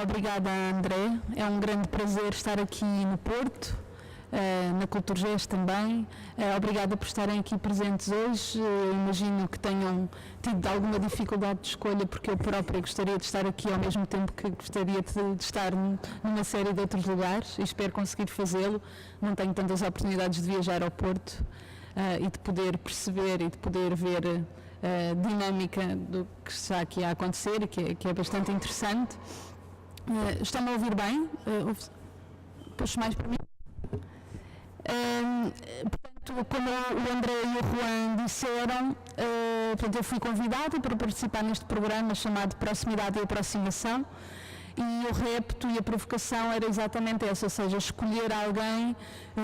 Obrigada, André. É um grande prazer estar aqui no Porto, na Culturgest também. Obrigada por estarem aqui presentes hoje. Imagino que tenham tido alguma dificuldade de escolha, porque eu própria gostaria de estar aqui ao mesmo tempo que gostaria de estar numa série de outros lugares e espero conseguir fazê-lo. Não tenho tantas oportunidades de viajar ao Porto e de poder perceber e de poder ver a dinâmica do que está aqui a acontecer e que é bastante interessante. Estão-me a ouvir bem? Puxo mais para mim. Portanto, como o André e o Juan disseram, portanto, eu fui convidada para participar neste programa chamado Proximidade e Aproximação, e o repto e a provocação era exatamente essa, ou seja, escolher alguém,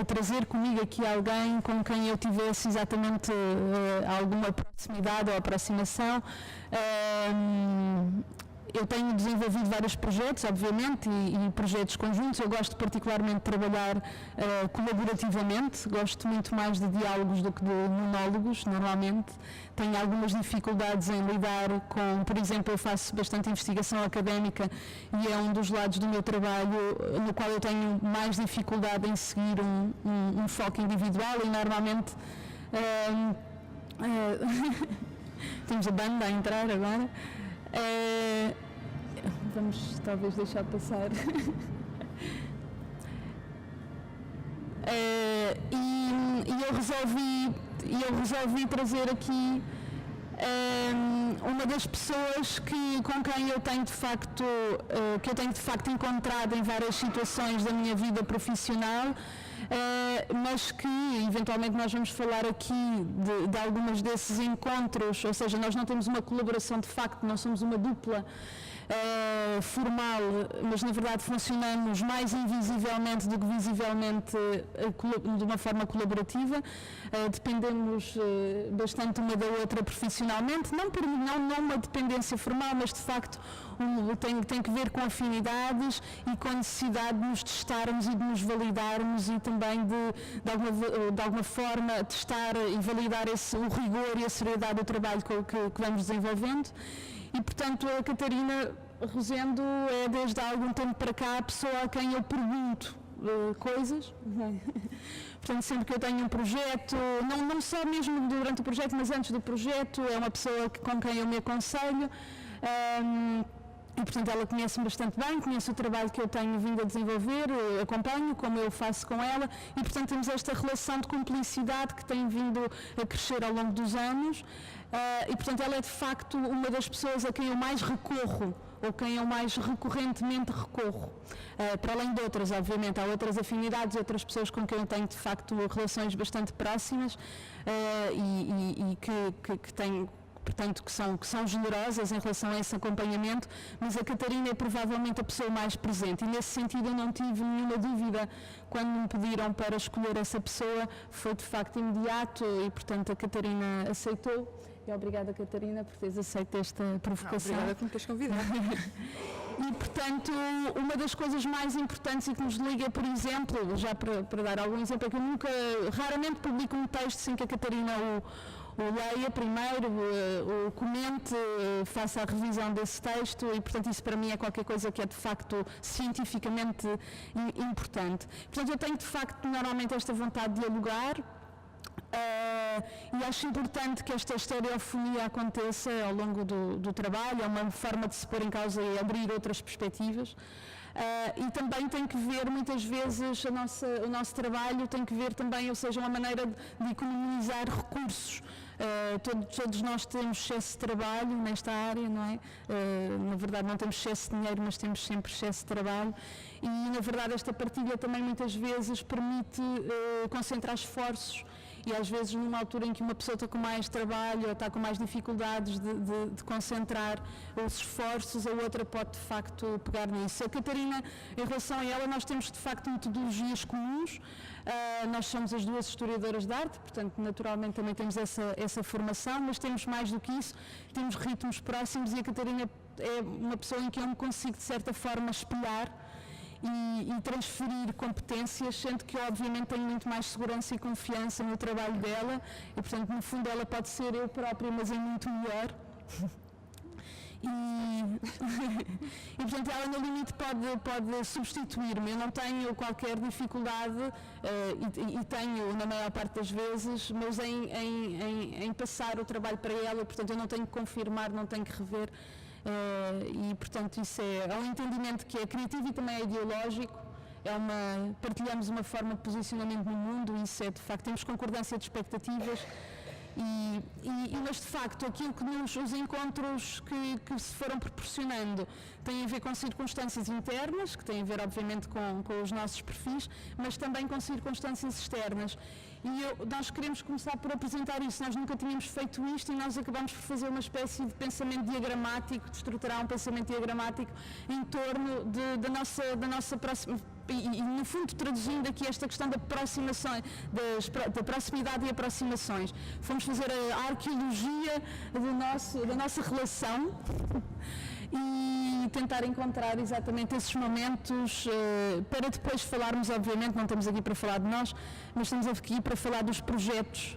trazer comigo aqui alguém com quem eu tivesse exatamente alguma proximidade ou aproximação. Eu tenho desenvolvido vários projetos, obviamente, e projetos conjuntos. Eu gosto particularmente de trabalhar colaborativamente, gosto muito mais de diálogos do que de monólogos, normalmente. Tenho algumas dificuldades em lidar com, por exemplo, eu faço bastante investigação académica e é um dos lados do meu trabalho no qual eu tenho mais dificuldade em seguir um foco individual e normalmente temos a banda a entrar agora. Vamos talvez deixar passar. E eu resolvi trazer aqui uma das pessoas com quem eu tenho de facto encontrado em várias situações da minha vida profissional, mas que eventualmente nós vamos falar aqui de algumas desses encontros, ou seja, nós não temos uma colaboração de facto, não somos uma dupla formal, mas na verdade funcionamos mais invisivelmente do que visivelmente de uma forma colaborativa. Dependemos bastante uma da outra profissionalmente, não uma dependência formal, mas de facto tem que ver com afinidades e com a necessidade de nos testarmos e de nos validarmos e também de alguma forma testar e validar o rigor e a seriedade do trabalho que vamos desenvolvendo. E, portanto, a Catarina Rosendo é, desde há algum tempo para cá, a pessoa a quem eu pergunto coisas. Portanto, sempre que eu tenho um projeto, não só mesmo durante o projeto, mas antes do projeto, é uma pessoa com quem eu me aconselho. E, portanto, ela conhece-me bastante bem, conhece o trabalho que eu tenho vindo a desenvolver, acompanho como eu faço com ela e, portanto, temos esta relação de cumplicidade que tem vindo a crescer ao longo dos anos. E, portanto, ela é de facto uma das pessoas a quem eu mais recorro, ou quem eu mais recorrentemente recorro. Para além de outras, obviamente, há outras afinidades, outras pessoas com quem eu tenho de facto relações bastante próximas e que tenho, portanto, que são generosas em relação a esse acompanhamento, mas a Catarina é provavelmente a pessoa mais presente e nesse sentido eu não tive nenhuma dúvida quando me pediram para escolher essa pessoa, foi de facto imediato e, portanto, a Catarina aceitou. E obrigada, Catarina, por teres aceito esta provocação. Obrigada por me teres convidado. E, portanto, uma das coisas mais importantes e que nos liga, por exemplo, já para dar algum exemplo, é que eu raramente publico um texto sem que a Catarina o leia primeiro, o comente, faça a revisão desse texto e, portanto, isso para mim é qualquer coisa que é de facto cientificamente importante. Portanto, eu tenho de facto normalmente esta vontade de dialogar. E acho importante que esta estereofonia aconteça ao longo do trabalho, é uma forma de se pôr em causa e abrir outras perspectivas. E também tem que ver, muitas vezes, o nosso trabalho tem que ver também, ou seja, uma maneira de economizar recursos. Todos nós temos excesso de trabalho nesta área, não é? Na verdade não temos excesso de dinheiro, mas temos sempre excesso de trabalho e, na verdade, esta partilha também muitas vezes permite concentrar esforços e às vezes numa altura em que uma pessoa está com mais trabalho ou está com mais dificuldades de concentrar os esforços, a outra pode de facto pegar nisso. A Catarina, em relação a ela, nós temos de facto metodologias comuns, nós somos as duas historiadoras de arte, portanto naturalmente também temos essa formação, mas temos mais do que isso, temos ritmos próximos e a Catarina é uma pessoa em que eu me consigo de certa forma espelhar e transferir competências, sendo que eu obviamente tenho muito mais segurança e confiança no trabalho dela e, portanto, no fundo ela pode ser eu própria, mas é muito melhor. E portanto ela no limite pode substituir-me. Eu não tenho qualquer dificuldade e tenho na maior parte das vezes, mas em passar o trabalho para ela, portanto eu não tenho que confirmar, não tenho que rever e portanto isso é um entendimento que é criativo e também é ideológico. Partilhamos uma forma de posicionamento no mundo e isso é de facto, temos concordância de expectativas. Mas de facto aquilo que os encontros que se foram proporcionando têm a ver com circunstâncias internas, que têm a ver obviamente com os nossos perfis, mas também com circunstâncias externas. Nós queremos começar por apresentar isso. Nós nunca tínhamos feito isto e nós acabamos por fazer uma espécie de pensamento diagramático, de estruturar um pensamento diagramático em torno da nossa próxima. E no fundo traduzindo aqui esta questão da aproximação, da proximidade e aproximações. Fomos fazer a arqueologia da nossa relação e tentar encontrar exatamente esses momentos para depois falarmos, obviamente, não estamos aqui para falar de nós, mas estamos aqui para falar dos projetos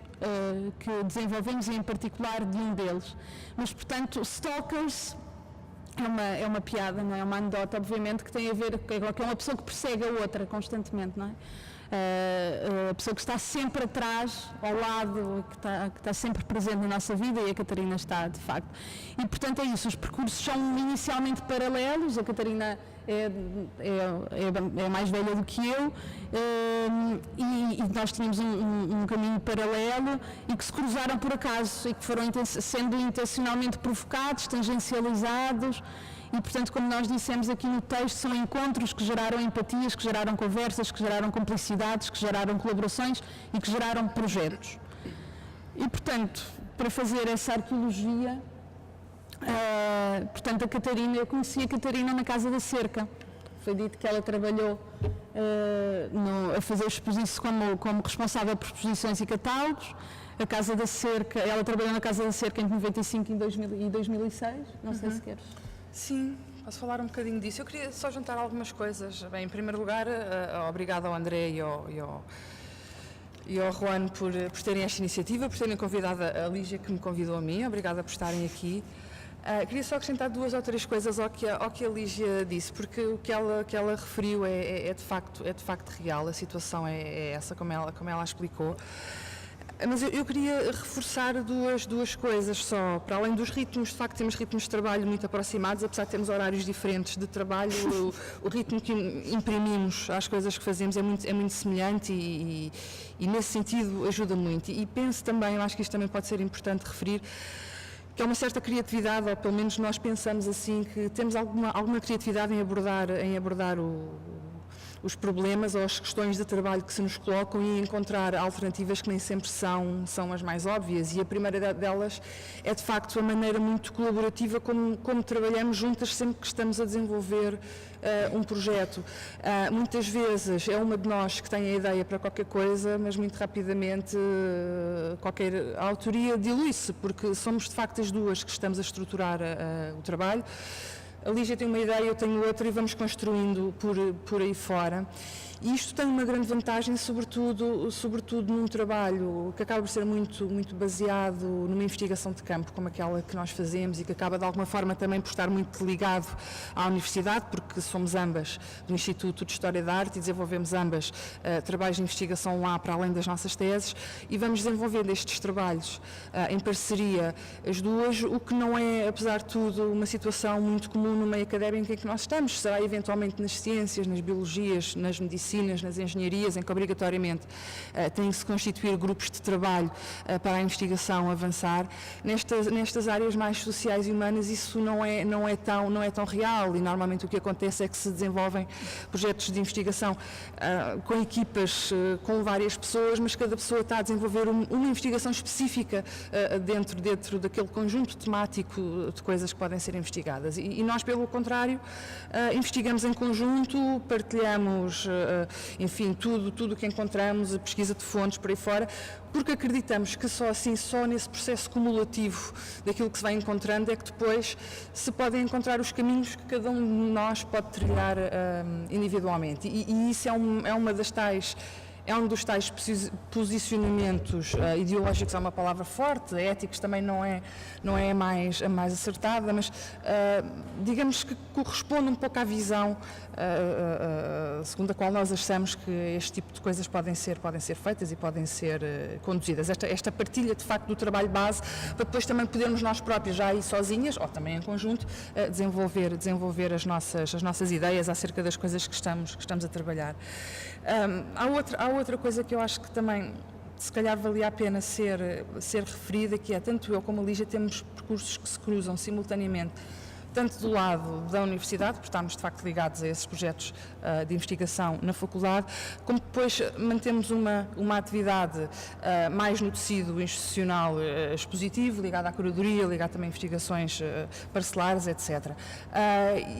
que desenvolvemos e em particular de um deles. Mas, portanto, Stalkers é uma piada, não é? É uma anedota, obviamente, que tem a ver com uma pessoa que persegue a outra constantemente, não é? A pessoa que está sempre atrás, ao lado, que está sempre presente na nossa vida, e a Catarina está, de facto. E, portanto, é isso. Os percursos são inicialmente paralelos. A Catarina é mais velha do que eu e nós tínhamos um caminho paralelo e que se cruzaram por acaso e que foram sendo intencionalmente provocados, tangencializados. E, portanto, como nós dissemos aqui no texto, são encontros que geraram empatias, que geraram conversas, que geraram cumplicidades, que geraram colaborações e que geraram projetos. E, portanto, para fazer essa arqueologia, portanto, eu conheci a Catarina na Casa da Cerca. Foi dito que ela trabalhou a fazer exposições como responsável por exposições e catálogos. A Casa da Cerca, ela trabalhou na Casa da Cerca entre 95 e 2006. Não sei se queres. Sim, posso falar um bocadinho disso. Eu queria só juntar algumas coisas. Bem, em primeiro lugar, obrigado ao André e ao Juan por terem esta iniciativa, por terem convidado a Lígia, que me convidou a mim. Obrigada por estarem aqui. Queria só acrescentar 2 ou 3 coisas ao que a Lígia disse, porque o que ela referiu é de facto real. A situação é essa, como ela explicou. Mas eu queria reforçar duas coisas só. Para além dos ritmos, de facto temos ritmos de trabalho muito aproximados, apesar de termos horários diferentes de trabalho, o ritmo que imprimimos às coisas que fazemos é muito semelhante e nesse sentido ajuda muito. E penso também, eu acho que isto também pode ser importante referir, que há uma certa criatividade, ou pelo menos nós pensamos assim, que temos alguma criatividade em abordar os problemas ou as questões de trabalho que se nos colocam e encontrar alternativas que nem sempre são as mais óbvias. E a primeira delas é, de facto, a maneira muito colaborativa como trabalhamos juntas sempre que estamos a desenvolver um projeto. Muitas vezes é uma de nós que tem a ideia para qualquer coisa, mas muito rapidamente qualquer autoria dilui-se, porque somos, de facto, as duas que estamos a estruturar o trabalho. A Lígia tem uma ideia, eu tenho outra e vamos construindo por aí fora. E isto tem uma grande vantagem, sobretudo num trabalho que acaba por ser muito baseado numa investigação de campo, como aquela que nós fazemos e que acaba de alguma forma também por estar muito ligado à universidade, porque somos ambas do Instituto de História da Arte e desenvolvemos ambas trabalhos de investigação lá para além das nossas teses e vamos desenvolvendo estes trabalhos em parceria as duas, o que não é, apesar de tudo, uma situação muito comum no meio académico em que nós estamos. Será eventualmente nas ciências, nas biologias, nas medicinas, nas engenharias, em que obrigatoriamente têm que se constituir grupos de trabalho para a investigação avançar. Nestas áreas mais sociais e humanas isso não é tão real e normalmente o que acontece é que se desenvolvem projetos de investigação com equipas, com várias pessoas, mas cada pessoa está a desenvolver uma investigação específica dentro daquele conjunto temático de coisas que podem ser investigadas. E nós, pelo contrário, investigamos em conjunto, partilhamos enfim, tudo o que encontramos, a pesquisa de fontes por aí fora, porque acreditamos que só nesse processo cumulativo daquilo que se vai encontrando é que depois se podem encontrar os caminhos que cada um de nós pode trilhar individualmente. E isso é uma das tais é um dos tais posicionamentos ideológicos, é uma palavra forte, éticos também não é a mais acertada, mas digamos que corresponde um pouco à visão segundo a qual nós achamos que este tipo de coisas podem ser feitas e podem ser conduzidas. Esta partilha, de facto, do trabalho base, para depois também podermos nós próprios, já aí sozinhas, ou também em conjunto, desenvolver as nossas ideias acerca das coisas que estamos a trabalhar. Há outra coisa que eu acho que também, se calhar, valia a pena ser referida, que é, tanto eu como a Lígia temos percursos que se cruzam simultaneamente, tanto do lado da universidade, porque estamos de facto ligados a esses projetos de investigação na faculdade, como depois mantemos uma atividade mais no tecido institucional expositivo, ligada à curadoria, ligada também a investigações parcelares, etc.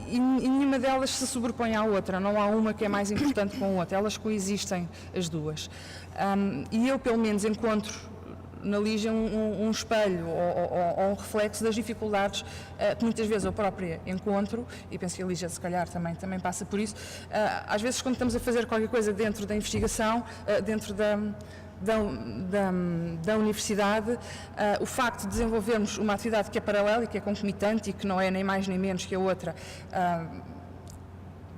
E nenhuma delas se sobrepõe à outra, não há uma que é mais importante com a outra, elas coexistem as duas. E eu, pelo menos, encontro na Lígia um espelho ou um reflexo das dificuldades que muitas vezes eu própria encontro, e penso que a Lígia se calhar também passa por isso. Às vezes, quando estamos a fazer qualquer coisa dentro da investigação, dentro da universidade, o facto de desenvolvermos uma atividade que é paralela e que é concomitante e que não é nem mais nem menos que a outra,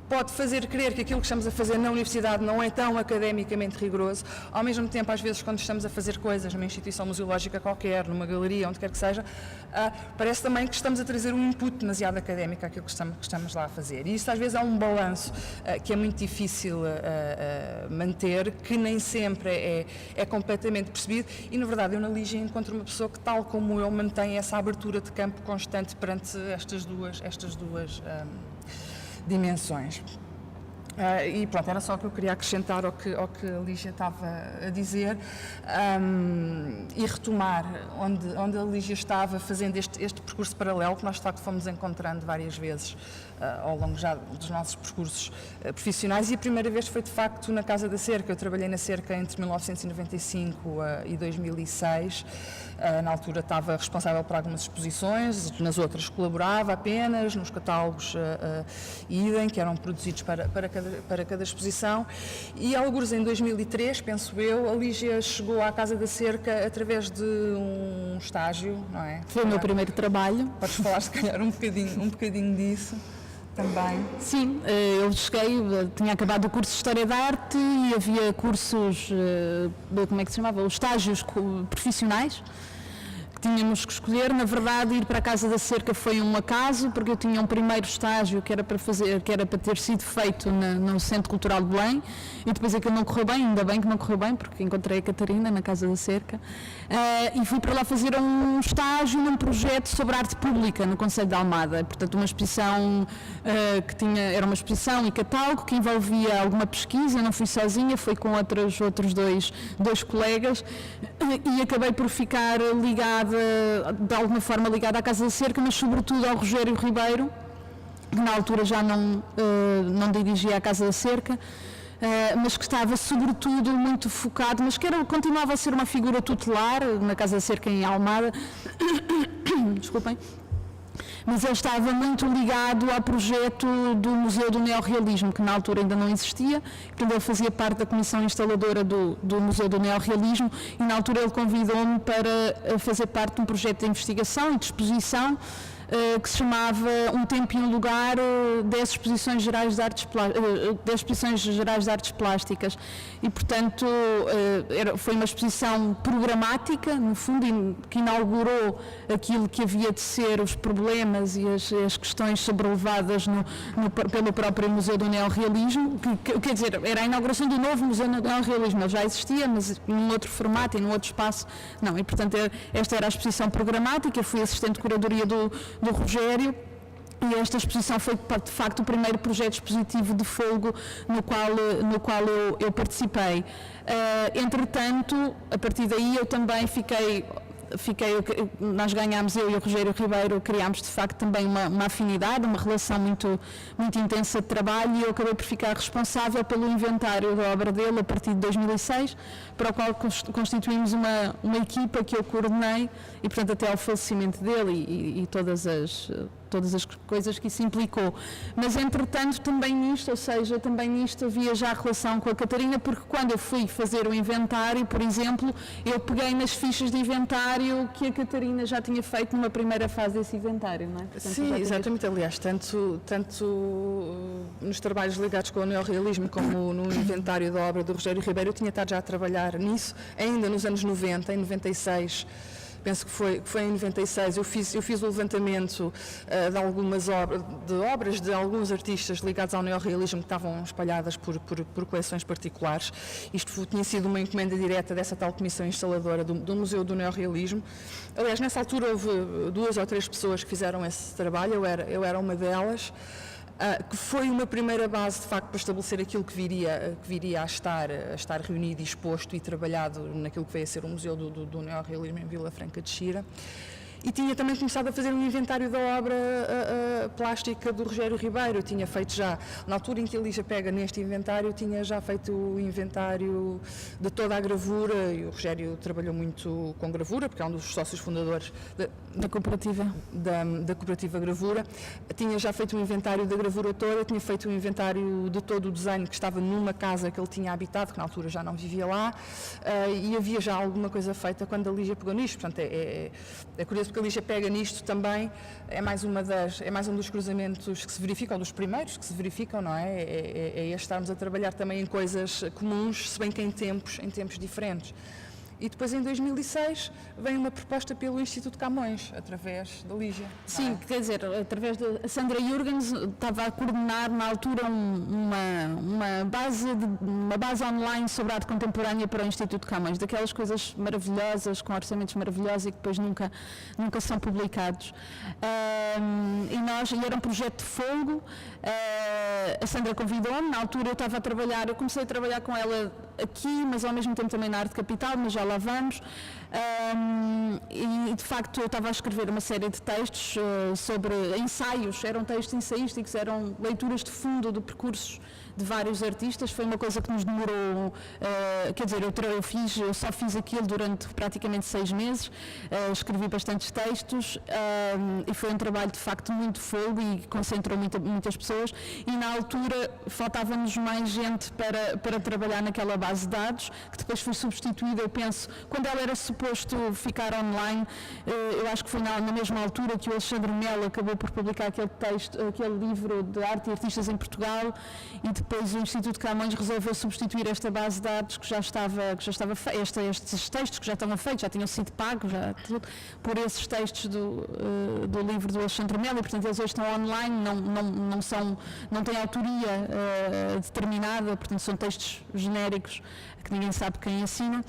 pode fazer crer que aquilo que estamos a fazer na universidade não é tão academicamente rigoroso. Ao mesmo tempo, às vezes, quando estamos a fazer coisas numa instituição museológica qualquer, numa galeria, onde quer que seja, parece também que estamos a trazer um input demasiado académico àquilo que estamos lá a fazer. E isso, às vezes, é um balanço que é muito difícil manter, que nem sempre é completamente percebido. E, na verdade, eu na Lígia encontro uma pessoa que, tal como eu, mantém essa abertura de campo constante perante estas duas dimensões. E pronto, era só o que eu queria acrescentar ao que a Lígia estava a dizer, e retomar onde a Lígia estava fazendo este percurso paralelo, que nós de facto fomos encontrando várias vezes ao longo já dos nossos percursos profissionais, e a primeira vez foi de facto na Casa da Cerca. Eu trabalhei na Cerca entre 1995 e 2006, na altura estava responsável por algumas exposições, nas outras colaborava apenas, nos catálogos idem, que eram produzidos para cada exposição, e alguns em 2003, penso eu, a Lígia chegou à Casa da Cerca através de um estágio, não é? Foi o meu primeiro trabalho. Podes falar, se calhar, um bocadinho disso também? Sim, eu cheguei, tinha acabado o curso de História da Arte e havia cursos, como é que se chamava? Os estágios profissionais, que tínhamos que escolher. Na verdade, ir para a Casa da Cerca foi um acaso, porque eu tinha um primeiro estágio que era para ter sido feito no Centro Cultural de Belém, e depois aquilo não correu bem, ainda bem que não correu bem, porque encontrei a Catarina na Casa da Cerca, e fui para lá fazer um estágio num projeto sobre arte pública no Concelho de Almada. Portanto, uma exposição era uma exposição e catálogo que envolvia alguma pesquisa. Eu não fui sozinha, fui com outros dois colegas, e acabei por ficar ligada, de alguma forma ligada à Casa da Cerca, mas sobretudo ao Rogério Ribeiro, que na altura já não dirigia a Casa da Cerca, mas que estava sobretudo muito focado, mas que continuava a ser uma figura tutelar na Casa da Cerca em Almada, desculpem, mas ele estava muito ligado ao projeto do Museu do Neorrealismo, que na altura ainda não existia. Portanto, ele fazia parte da comissão instaladora do Museu do Neorrealismo, e na altura ele convidou-me para fazer parte de um projeto de investigação e de exposição que se chamava Um Tempo e um Lugar, 10 exposições gerais de artes plásticas, e portanto foi uma exposição programática, no fundo, que inaugurou aquilo que havia de ser os problemas e as questões sobrelevadas pelo próprio Museu do Neorrealismo, quer dizer, era a inauguração do novo Museu do Neorrealismo. Ele já existia, mas num outro formato e num outro espaço não, e portanto esta era a exposição programática. Eu fui assistente de curadoria do Rogério, e esta exposição foi de facto o primeiro projeto expositivo de folgo no qual eu participei. Entretanto, a partir daí eu também nós ganhámos, eu e o Rogério Ribeiro, criámos de facto também uma afinidade, uma relação muito, muito intensa de trabalho, e eu acabei por ficar responsável pelo inventário da obra dele a partir de 2006, para o qual constituímos uma equipa que eu coordenei, e portanto até ao falecimento dele e todas as todas as coisas que isso implicou. Mas, entretanto, também nisto havia já relação com a Catarina, porque quando eu fui fazer o inventário, por exemplo, eu peguei nas fichas de inventário que a Catarina já tinha feito numa primeira fase desse inventário, não é? Portanto, sim, exatamente. Aliás, tanto nos trabalhos ligados com o neorrealismo como no inventário da obra do Rogério Ribeiro, eu tinha estado já a trabalhar nisso, ainda nos anos 90, em 96, penso que foi em 96, eu fiz o levantamento de algumas obras de alguns artistas ligados ao neorrealismo que estavam espalhadas por coleções particulares. Isto tinha sido uma encomenda direta dessa tal comissão instaladora do Museu do Neorrealismo. Aliás, nessa altura houve 2 ou 3 pessoas que fizeram esse trabalho, eu era uma delas. Que foi uma primeira base, de facto, para estabelecer aquilo que viria a estar reunido, exposto e trabalhado naquilo que veio a ser o Museu do Neorrealismo em Vila Franca de Xira. E tinha também começado a fazer um inventário da obra plástica do Rogério Ribeiro. Eu tinha feito já, na altura em que a Lígia pega neste inventário, eu tinha já feito o inventário de toda a gravura, e o Rogério trabalhou muito com gravura, porque é um dos sócios fundadores da cooperativa. Da cooperativa Gravura. Tinha já feito um inventário da gravura toda, tinha feito um inventário de todo o desenho que estava numa casa que ele tinha habitado, que na altura já não vivia lá, e havia já alguma coisa feita quando a Lígia pegou nisto. Portanto, é curioso porque a Lígia pega nisto também, é mais um dos cruzamentos que se verificam, dos primeiros que se verificam, não é? É estarmos a trabalhar também em coisas comuns, se bem que em tempos diferentes. E depois, em 2006, vem uma proposta pelo Instituto Camões, através da Lígia. Sim, quer dizer, através da Sandra Jürgens, estava a coordenar na altura uma base online sobre arte contemporânea para o Instituto Camões, daquelas coisas maravilhosas, com orçamentos maravilhosos e que depois nunca são publicados. E era um projeto de fogo. A Sandra convidou-me, na altura eu comecei a trabalhar com ela aqui, mas ao mesmo tempo também na Arte Capital, mas já lá vamos. E de facto eu estava a escrever uma série de textos sobre ensaios, eram textos ensaísticos, eram leituras de fundo de percursos de vários artistas. Foi uma coisa que nos demorou, quer dizer, eu só fiz aquilo durante praticamente 6 meses, escrevi bastantes textos, e foi um trabalho de facto muito fogo e concentrou muitas pessoas, e na altura faltava-nos mais gente para trabalhar naquela base de dados, que depois foi substituída, eu penso, quando ela era suposto ficar online, eu acho que foi na mesma altura que o Alexandre Melo acabou por publicar aquele livro de arte e artistas em Portugal, e depois o Instituto Camões resolveu substituir esta base de dados que já estava feita, estes textos que já estavam feitos, já tinham sido pagos, por esses textos do livro do Alexandre Melo, e portanto eles hoje estão online, não têm autoria determinada, portanto são textos genéricos que ninguém sabe quem assina,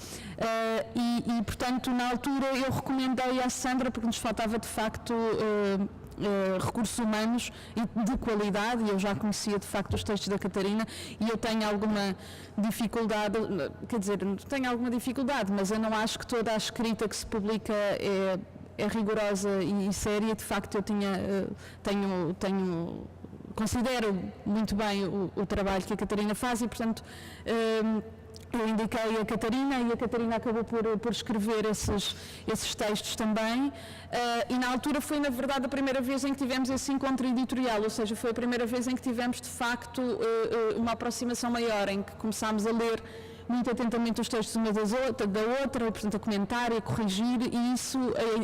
e portanto na altura eu recomendei à Sandra, porque nos faltava de facto recursos humanos e de qualidade, e eu já conhecia de facto os textos da Catarina, e eu tenho alguma dificuldade, mas eu não acho que toda a escrita que se publica é rigorosa e séria. De facto eu considero muito bem o trabalho que a Catarina faz, e portanto eu indiquei a Catarina, e a Catarina acabou por escrever esses textos também, e na altura foi na verdade a primeira vez em que tivemos esse encontro editorial, ou seja, foi a primeira vez em que tivemos de facto uma aproximação maior, em que começámos a ler muito atentamente os textos uma da outra, portanto a comentar e a corrigir, e isso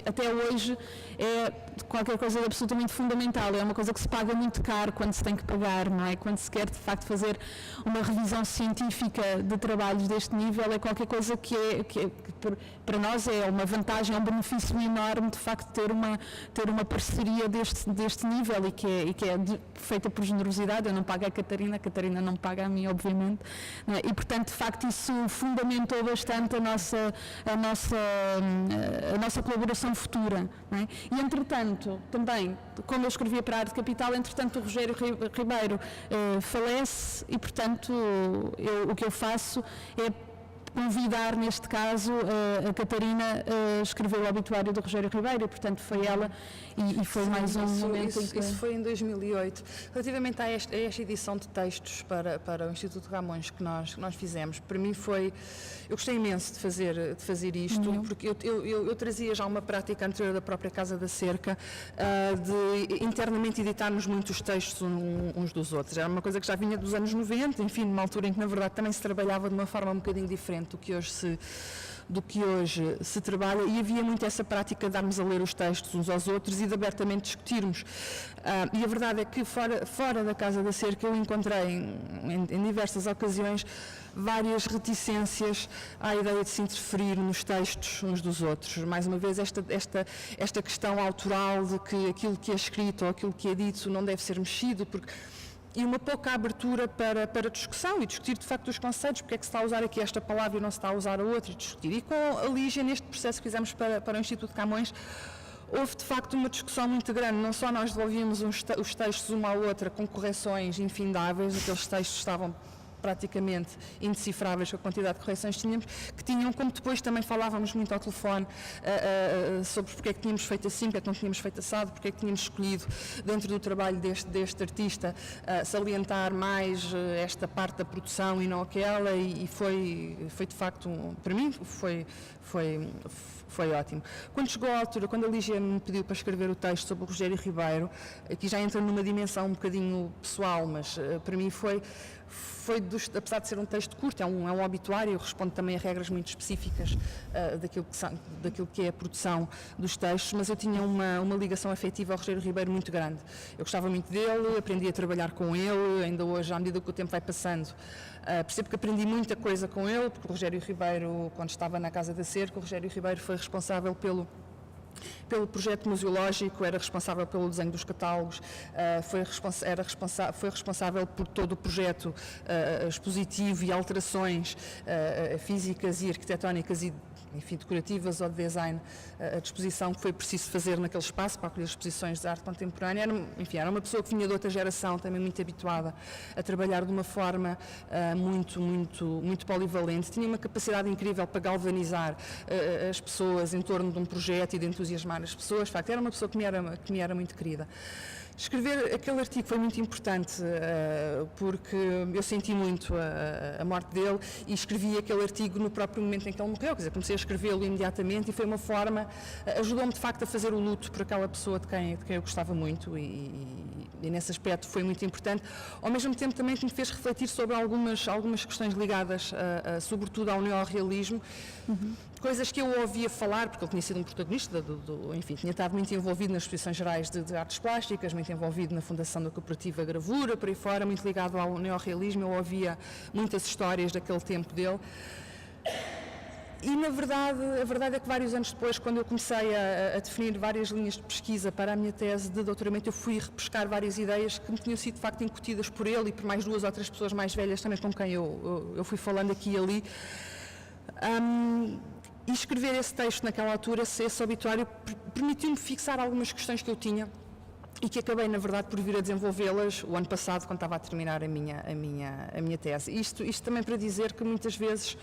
até hoje é qualquer coisa de absolutamente fundamental. É uma coisa que se paga muito caro quando se tem que pagar, não é? Quando se quer de facto fazer uma revisão científica de trabalhos deste nível, é qualquer coisa que para nós é uma vantagem, é um benefício enorme de facto ter uma parceria deste nível, e que é feita por generosidade. Eu não pago a Catarina não paga a mim, obviamente, não é? E portanto de facto isso fundamentou bastante a nossa colaboração futura, não é? E entretanto, também, como eu escrevia para a Arte Capital, entretanto o Rogério Ribeiro falece, e portanto o que eu faço é convidar, neste caso, a Catarina a escrever o obituário do Rogério Ribeiro, e, portanto, foi ela, e foi mais um momento em que... Isso foi em 2008. Relativamente a esta edição de textos para o Instituto Camões que nós fizemos, para mim foi... Eu gostei imenso de fazer isto, porque eu trazia já uma prática anterior da própria Casa da Cerca, de internamente editarmos muitos textos uns dos outros. Era uma coisa que já vinha dos anos 90, enfim, numa altura em que, na verdade, também se trabalhava de uma forma um bocadinho diferente do que hoje se trabalha, e havia muito essa prática de darmos a ler os textos uns aos outros e de abertamente discutirmos. E a verdade é que fora da Casa da Cerca eu encontrei em diversas ocasiões várias reticências à ideia de se interferir nos textos uns dos outros. Mais uma vez, esta questão autoral de que aquilo que é escrito ou aquilo que é dito não deve ser mexido, e uma pouca abertura para discussão e discutir de facto os conceitos, porque é que se está a usar aqui esta palavra e não se está a usar a outra, e discutir. E com a Lígia, neste processo que fizemos para o Instituto Camões, houve de facto uma discussão muito grande. Não só nós devolvíamos os textos uma à outra com correções infindáveis, aqueles textos estavam praticamente indecifráveis com a quantidade de correções que tinham, como depois também falávamos muito ao telefone sobre porque é que tínhamos feito assim, porque é que não tínhamos feito assado, porque é que tínhamos escolhido dentro do trabalho deste artista salientar mais esta parte da produção e não aquela, e foi de facto, para mim, foi ótimo. Quando chegou a altura, quando a Lígia me pediu para escrever o texto sobre o Rogério Ribeiro, aqui já entra numa dimensão um bocadinho pessoal, mas para mim foi apesar de ser um texto curto, é um obituário, responde também a regras muito específicas daquilo que é a produção dos textos, mas eu tinha uma ligação afetiva ao Rogério Ribeiro muito grande. Eu gostava muito dele, aprendi a trabalhar com ele, ainda hoje, à medida que o tempo vai passando, percebo que aprendi muita coisa com ele, porque o Rogério Ribeiro, quando estava na Casa da Cerca, o Rogério Ribeiro foi responsável pelo projeto museológico, era responsável pelo desenho dos catálogos, foi responsável por todo o projeto expositivo e alterações físicas e arquitetónicas e, enfim, decorativas ou de design à disposição que foi preciso fazer naquele espaço para acolher exposições de arte contemporânea. Era uma pessoa que vinha de outra geração, também muito habituada a trabalhar de uma forma muito polivalente. Tinha uma capacidade incrível para galvanizar as pessoas em torno de um projeto e de entusiasmar as pessoas. De facto, era uma pessoa que me era muito querida. Escrever aquele artigo foi muito importante porque eu senti muito a morte dele e escrevi aquele artigo no próprio momento em que ele morreu, quer dizer, comecei a escrevê-lo imediatamente e foi uma forma, ajudou-me de facto a fazer o luto por aquela pessoa de quem eu gostava muito e nesse aspecto foi muito importante, ao mesmo tempo também que me fez refletir sobre algumas questões ligadas sobretudo ao neorrealismo, coisas que eu ouvia falar, porque ele tinha sido um protagonista, enfim, tinha estado muito envolvido nas exposições gerais de artes plásticas, muito envolvido na fundação da cooperativa Gravura, por aí fora, muito ligado ao neorrealismo, eu ouvia muitas histórias daquele tempo dele. E, na verdade, a verdade é que vários anos depois, quando eu comecei a definir várias linhas de pesquisa para a minha tese de doutoramento, eu fui repescar várias ideias que me tinham sido, de facto, incutidas por ele e por mais 2 ou 3 pessoas mais velhas também com quem eu fui falando aqui e ali. E escrever esse texto naquela altura, esse obituário, permitiu-me fixar algumas questões que eu tinha e que acabei, na verdade, por vir a desenvolvê-las o ano passado, quando estava a terminar a minha tese. Isto também para dizer que muitas vezes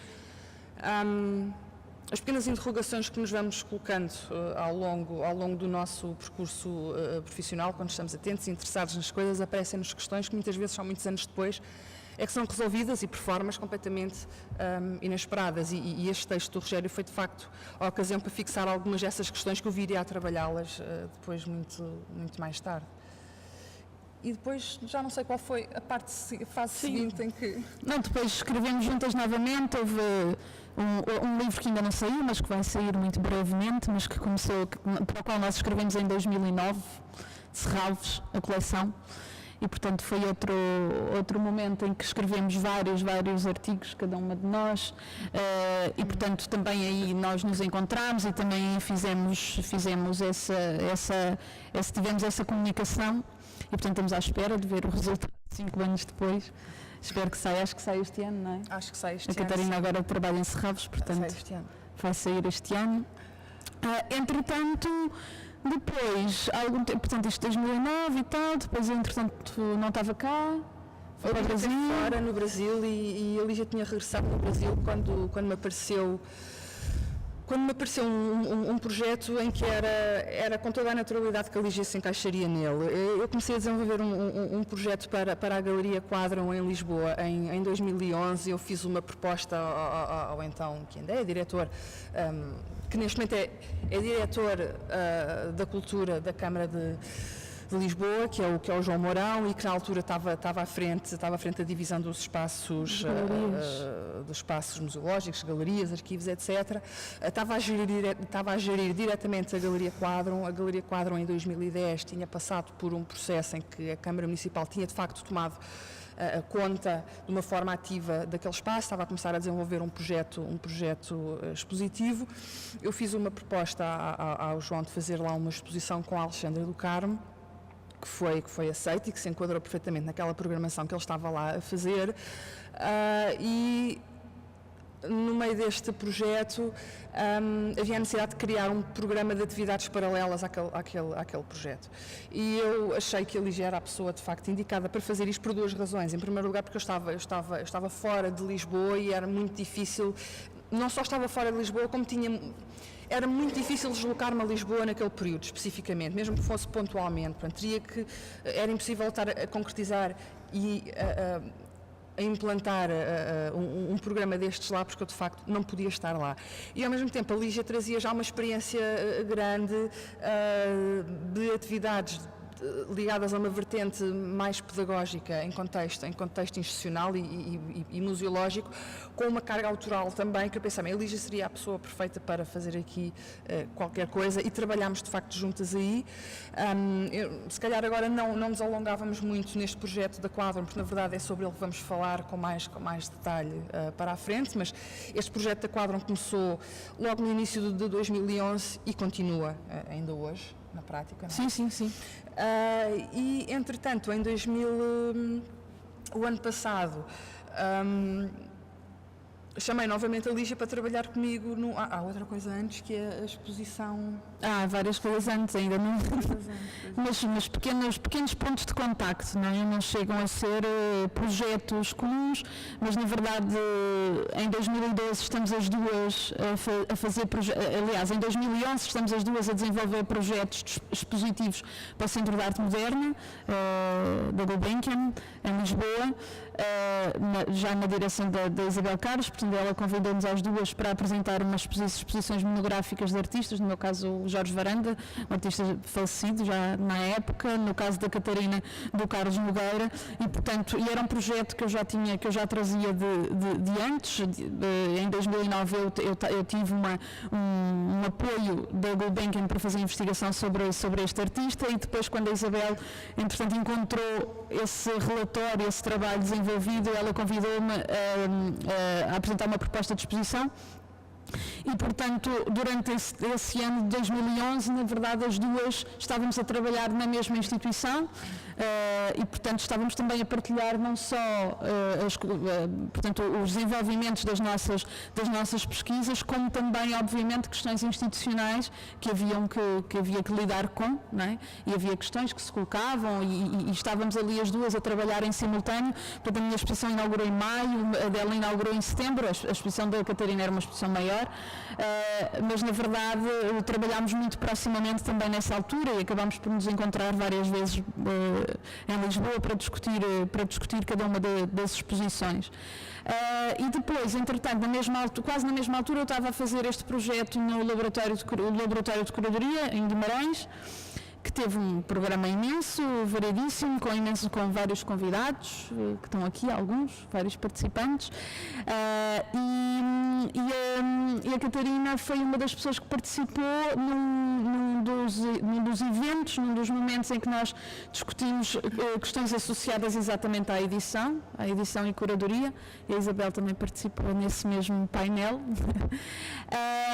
as pequenas interrogações que nos vamos colocando ao longo do nosso percurso profissional, quando estamos atentos e interessados nas coisas, aparecem-nos questões que muitas vezes, só muitos anos depois, é que são resolvidas e por formas completamente inesperadas. E este texto do Rogério foi, de facto, a ocasião para fixar algumas dessas questões que eu viria a trabalhá-las depois, muito mais tarde. E depois, já não sei qual foi a fase seguinte em que... Não, depois escrevemos juntas novamente, houve um livro que ainda não saiu, mas que vai sair muito brevemente, mas que começou, para o qual nós escrevemos em 2009, de Serralves, a coleção. E, portanto, foi outro momento em que escrevemos vários artigos, cada uma de nós, e, portanto, também aí nós nos encontramos e também tivemos essa comunicação e, portanto, estamos à espera de ver o resultado 5 anos depois. Espero que saia, acho que sai este ano, não é? Acho que sai este ano. A Catarina agora trabalha em Serralves, portanto, vai sair este ano. Entretanto, depois, algum tempo, portanto, isto 2009 e tal, depois eu, entretanto, não estava cá, Foi para o Brasil? Fora, no Brasil, e a Lígia tinha regressado no Brasil quando me apareceu um projeto em que era com toda a naturalidade que a Lígia se encaixaria nele. Eu comecei a desenvolver um projeto para a Galeria Quadram em Lisboa em 2011. Eu fiz uma proposta ao então, que ainda é diretor, que neste momento é diretor da Cultura da Câmara de Lisboa, que é o João Mourão, e que na altura estava à frente da divisão dos espaços museológicos, galerias, arquivos, etc. Estava a gerir diretamente a Galeria Quadram. A Galeria Quadram em 2010 tinha passado por um processo em que a Câmara Municipal tinha de facto tomado a conta de uma forma ativa daquele espaço, estava a começar a desenvolver um projeto expositivo. Eu fiz uma proposta ao João de fazer lá uma exposição com a Alexandra do Carmo, que foi aceito e que se enquadrou perfeitamente naquela programação que ele estava lá a fazer, e no meio deste projeto havia a necessidade de criar um programa de atividades paralelas àquele projeto. E eu achei que a Lígia era a pessoa de facto indicada para fazer isto por duas razões. Em primeiro lugar, porque eu estava fora de Lisboa e era muito difícil, não só estava fora de Lisboa, como era muito difícil deslocar-me a Lisboa naquele período, especificamente, mesmo que fosse pontualmente. Portanto, era impossível estar a concretizar e a implantar um programa destes lá, porque eu de facto não podia estar lá. E ao mesmo tempo a Lígia trazia já uma experiência grande de atividades ligadas a uma vertente mais pedagógica em contexto institucional e museológico, com uma carga autoral também, que eu pensava, a Lígia seria a pessoa perfeita para fazer aqui qualquer coisa, e trabalhámos de facto juntas aí. Se calhar agora não nos alongávamos muito neste projeto da Quadram, porque na verdade é sobre ele que vamos falar com mais detalhe para a frente, mas este projeto da Quadram começou logo no início de 2011 e continua ainda hoje, na prática. Não é? Sim. E, entretanto, o ano passado, chamei novamente a Lígia para trabalhar comigo há outra coisa antes, que é a exposição. Há várias coisas antes ainda, não? mas pequenos pontos de contacto, não é? Não chegam a ser projetos comuns, mas na verdade em 2012 estamos as duas a fazer aliás, em 2011 estamos as duas a desenvolver projetos expositivos para o Centro de Arte Moderna da Gulbenkian, em Lisboa, já na direção da Isabel Carlos. Portanto, ela convidou-nos às duas para apresentar umas exposições monográficas de artistas, no meu caso o Jorge Varanda, um artista falecido já na época, no caso da Catarina, do Carlos Nogueira, e portanto, era um projeto que eu já trazia de antes. Em 2009 eu tive um apoio da Gulbenkian para fazer investigação sobre este artista, e depois, quando a Isabel, entretanto, encontrou esse relatório, esse trabalho desenvolvido, ela convidou-me a apresentar uma proposta de exposição. E, portanto, durante esse ano de 2011, na verdade, as duas estávamos a trabalhar na mesma instituição e, portanto, estávamos também a partilhar não só portanto, os desenvolvimentos das nossas pesquisas, como também, obviamente, questões institucionais que havia que lidar com, não é? E havia questões que se colocavam e estávamos ali as duas a trabalhar em simultâneo. Portanto, a minha exposição inaugurou em maio, a dela inaugurou em setembro, a exposição da Catarina era uma exposição maior. Mas na verdade trabalhámos muito proximamente também nessa altura e acabámos por nos encontrar várias vezes em Lisboa para discutir cada uma das exposições. E depois, entretanto, quase na mesma altura, eu estava a fazer este projeto no Laboratório de Curadoria, em Guimarães, que teve um programa imenso, variedíssimo, com vários convidados, que estão aqui, vários participantes, e a Catarina foi uma das pessoas que participou num dos eventos, num dos momentos em que nós discutimos questões associadas exatamente à edição e curadoria, e a Isabel também participou nesse mesmo painel.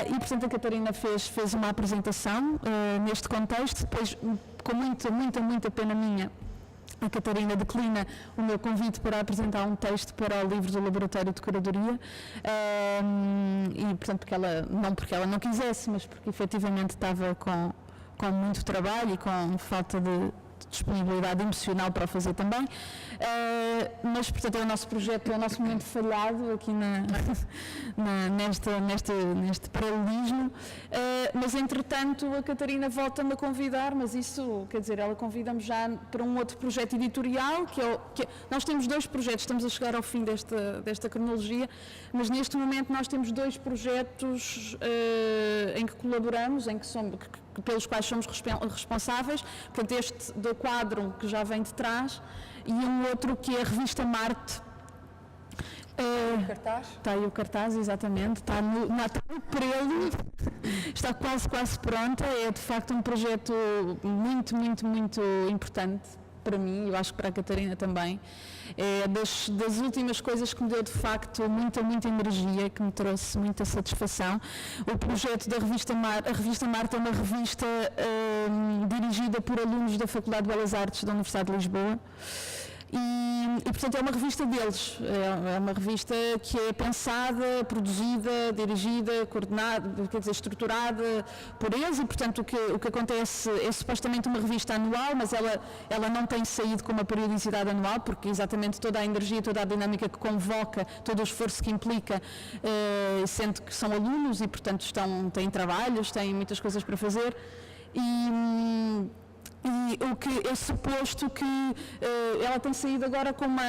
E, portanto, a Catarina fez uma apresentação neste contexto. Depois, com muita pena minha, a Catarina declina o meu convite para apresentar um texto para o livro do Laboratório de Curadoria, e, portanto, porque ela não quisesse, mas porque efetivamente estava com muito trabalho e com falta de disponibilidade emocional para o fazer também. Mas, portanto, é o nosso projeto, é o nosso momento falhado aqui neste paralelismo. Mas, entretanto, a Catarina volta-me a convidar, mas isso, quer dizer, ela convida-me já para um outro projeto editorial, nós temos 2 projetos, estamos a chegar ao fim desta cronologia, mas neste momento nós temos 2 projetos em que colaboramos, pelos quais somos responsáveis, portanto este do quadro que já vem de trás e um outro que é a revista Marte. Cartaz? Está aí o cartaz, exatamente, está no prelo, está quase pronta, é de facto um projeto muito importante para mim, eu acho que para a Catarina também. É das últimas coisas que me deu de facto muita energia, que me trouxe muita satisfação. O projeto da revista Marte, a revista Marte é uma revista dirigida por alunos da Faculdade de Belas Artes da Universidade de Lisboa. E, portanto, é uma revista deles, é uma revista que é pensada, produzida, dirigida, coordenada, quer dizer, estruturada por eles e, portanto, o que acontece é supostamente uma revista anual, mas ela não tem saído com uma periodicidade anual, porque exatamente toda a energia, toda a dinâmica que convoca, todo o esforço que implica, sendo que são alunos e, portanto, têm trabalhos, têm muitas coisas para fazer e o que é suposto que ela tem saído agora com uma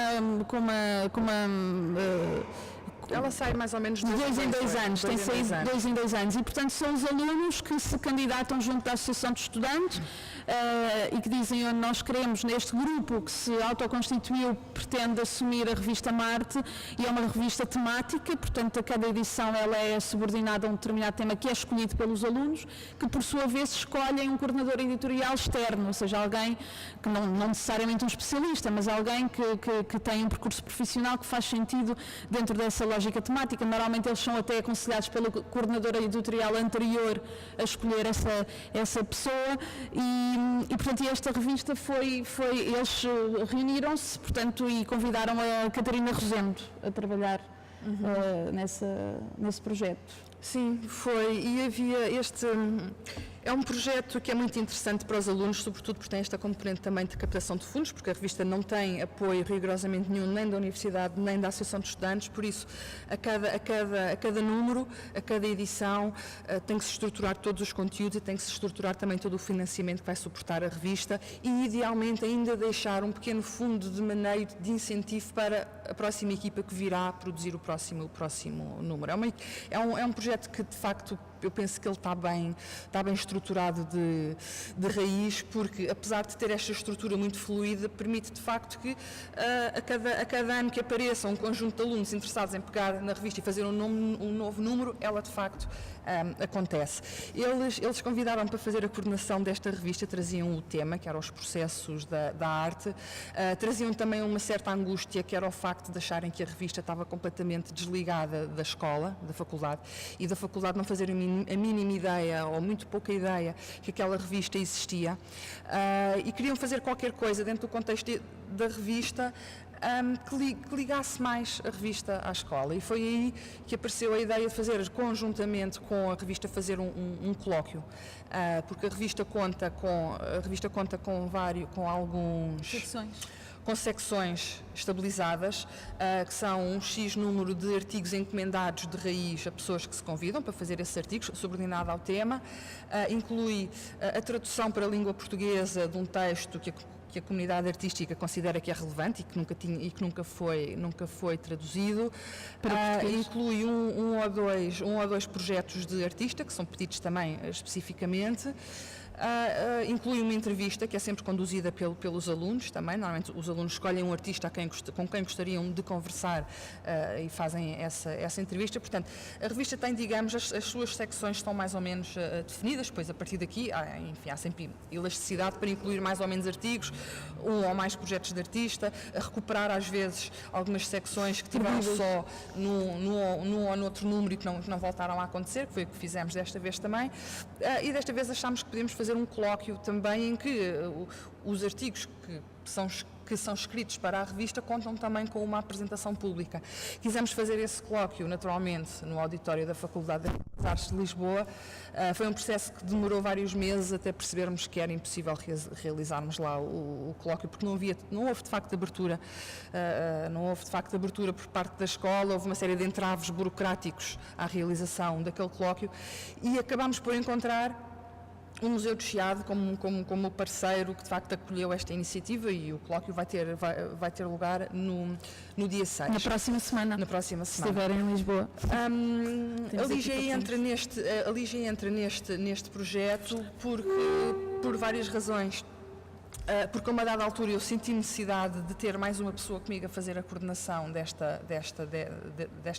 ela sai mais ou menos de 2 em 2 anos, tem saído de 2 em 2 anos e, portanto, são os alunos que se candidatam junto da Associação de Estudantes e que dizem onde nós queremos, neste grupo que se autoconstituiu, pretende assumir a revista Marte e é uma revista temática, portanto, a cada edição ela é subordinada a um determinado tema que é escolhido pelos alunos, que por sua vez escolhem um coordenador editorial externo, ou seja, alguém que não necessariamente um especialista, mas alguém que tem um percurso profissional que faz sentido dentro dessa lógica temática. Normalmente eles são até aconselhados pelo coordenador editorial anterior a escolher essa pessoa e portanto, esta revista eles reuniram-se, portanto, e convidaram a Catarina Rosendo a trabalhar nesse projeto. Sim, foi, e havia é um projeto que é muito interessante para os alunos, sobretudo porque tem esta componente também de captação de fundos, porque a revista não tem apoio rigorosamente nenhum, nem da Universidade, nem da Associação de Estudantes, por isso a cada número, a cada edição, tem que se estruturar todos os conteúdos e tem que se estruturar também todo o financiamento que vai suportar a revista e, idealmente, ainda deixar um pequeno fundo de maneio de incentivo para a próxima equipa que virá produzir o próximo número. É um projeto que, de facto, eu penso que ele está bem estruturado de raiz, porque apesar de ter esta estrutura muito fluida, permite de facto que a cada ano que apareça um conjunto de alunos interessados em pegar na revista e fazer um novo número, ela de facto acontece. Eles convidaram para fazer a coordenação desta revista, traziam o tema, que eram os processos da arte, traziam também uma certa angústia, que era o facto de acharem que a revista estava completamente desligada da escola, da faculdade, e da faculdade não fazer a mínima ideia, ou muito pouca ideia, que aquela revista existia, e queriam fazer qualquer coisa dentro do contexto da revista que ligasse mais a revista à escola, e foi aí que apareceu a ideia de fazer conjuntamente com a revista fazer um colóquio, porque a revista conta com alguns com secções estabilizadas, que são um X número de artigos encomendados de raiz a pessoas que se convidam para fazer esses artigos, subordinado ao tema, inclui a tradução para a língua portuguesa de um texto que a comunidade artística considera que é relevante e que nunca foi traduzido, inclui um ou dois projetos de artista que são pedidos também especificamente. Inclui uma entrevista que é sempre conduzida pelos alunos também. Normalmente os alunos escolhem um artista com quem gostariam de conversar e fazem essa entrevista. Portanto, a revista tem, digamos, as suas secções estão mais ou menos definidas, pois a partir daqui há sempre elasticidade para incluir mais ou menos artigos, um ou mais projetos de artista, a recuperar às vezes algumas secções que tiveram só num ou noutro número e que não voltaram a acontecer, que foi o que fizemos desta vez também, e desta vez achámos que podíamos fazer um colóquio também em que os artigos que são que são escritos para a revista contam também com uma apresentação pública. Quisemos fazer esse colóquio, naturalmente, no auditório da Faculdade das Artes de Lisboa. Foi um processo que demorou vários meses até percebermos que era impossível realizarmos lá o colóquio, porque não houve de facto abertura, por parte da escola, houve uma série de entraves burocráticos à realização daquele colóquio e acabámos por encontrar o Museu do Chiado como parceiro que de facto acolheu esta iniciativa, e o colóquio vai ter lugar no dia 6. Na próxima semana. Se estiverem em Lisboa. A Lígia entra neste projeto por várias razões. Porque a uma dada altura eu senti necessidade de ter mais uma pessoa comigo a fazer a coordenação desta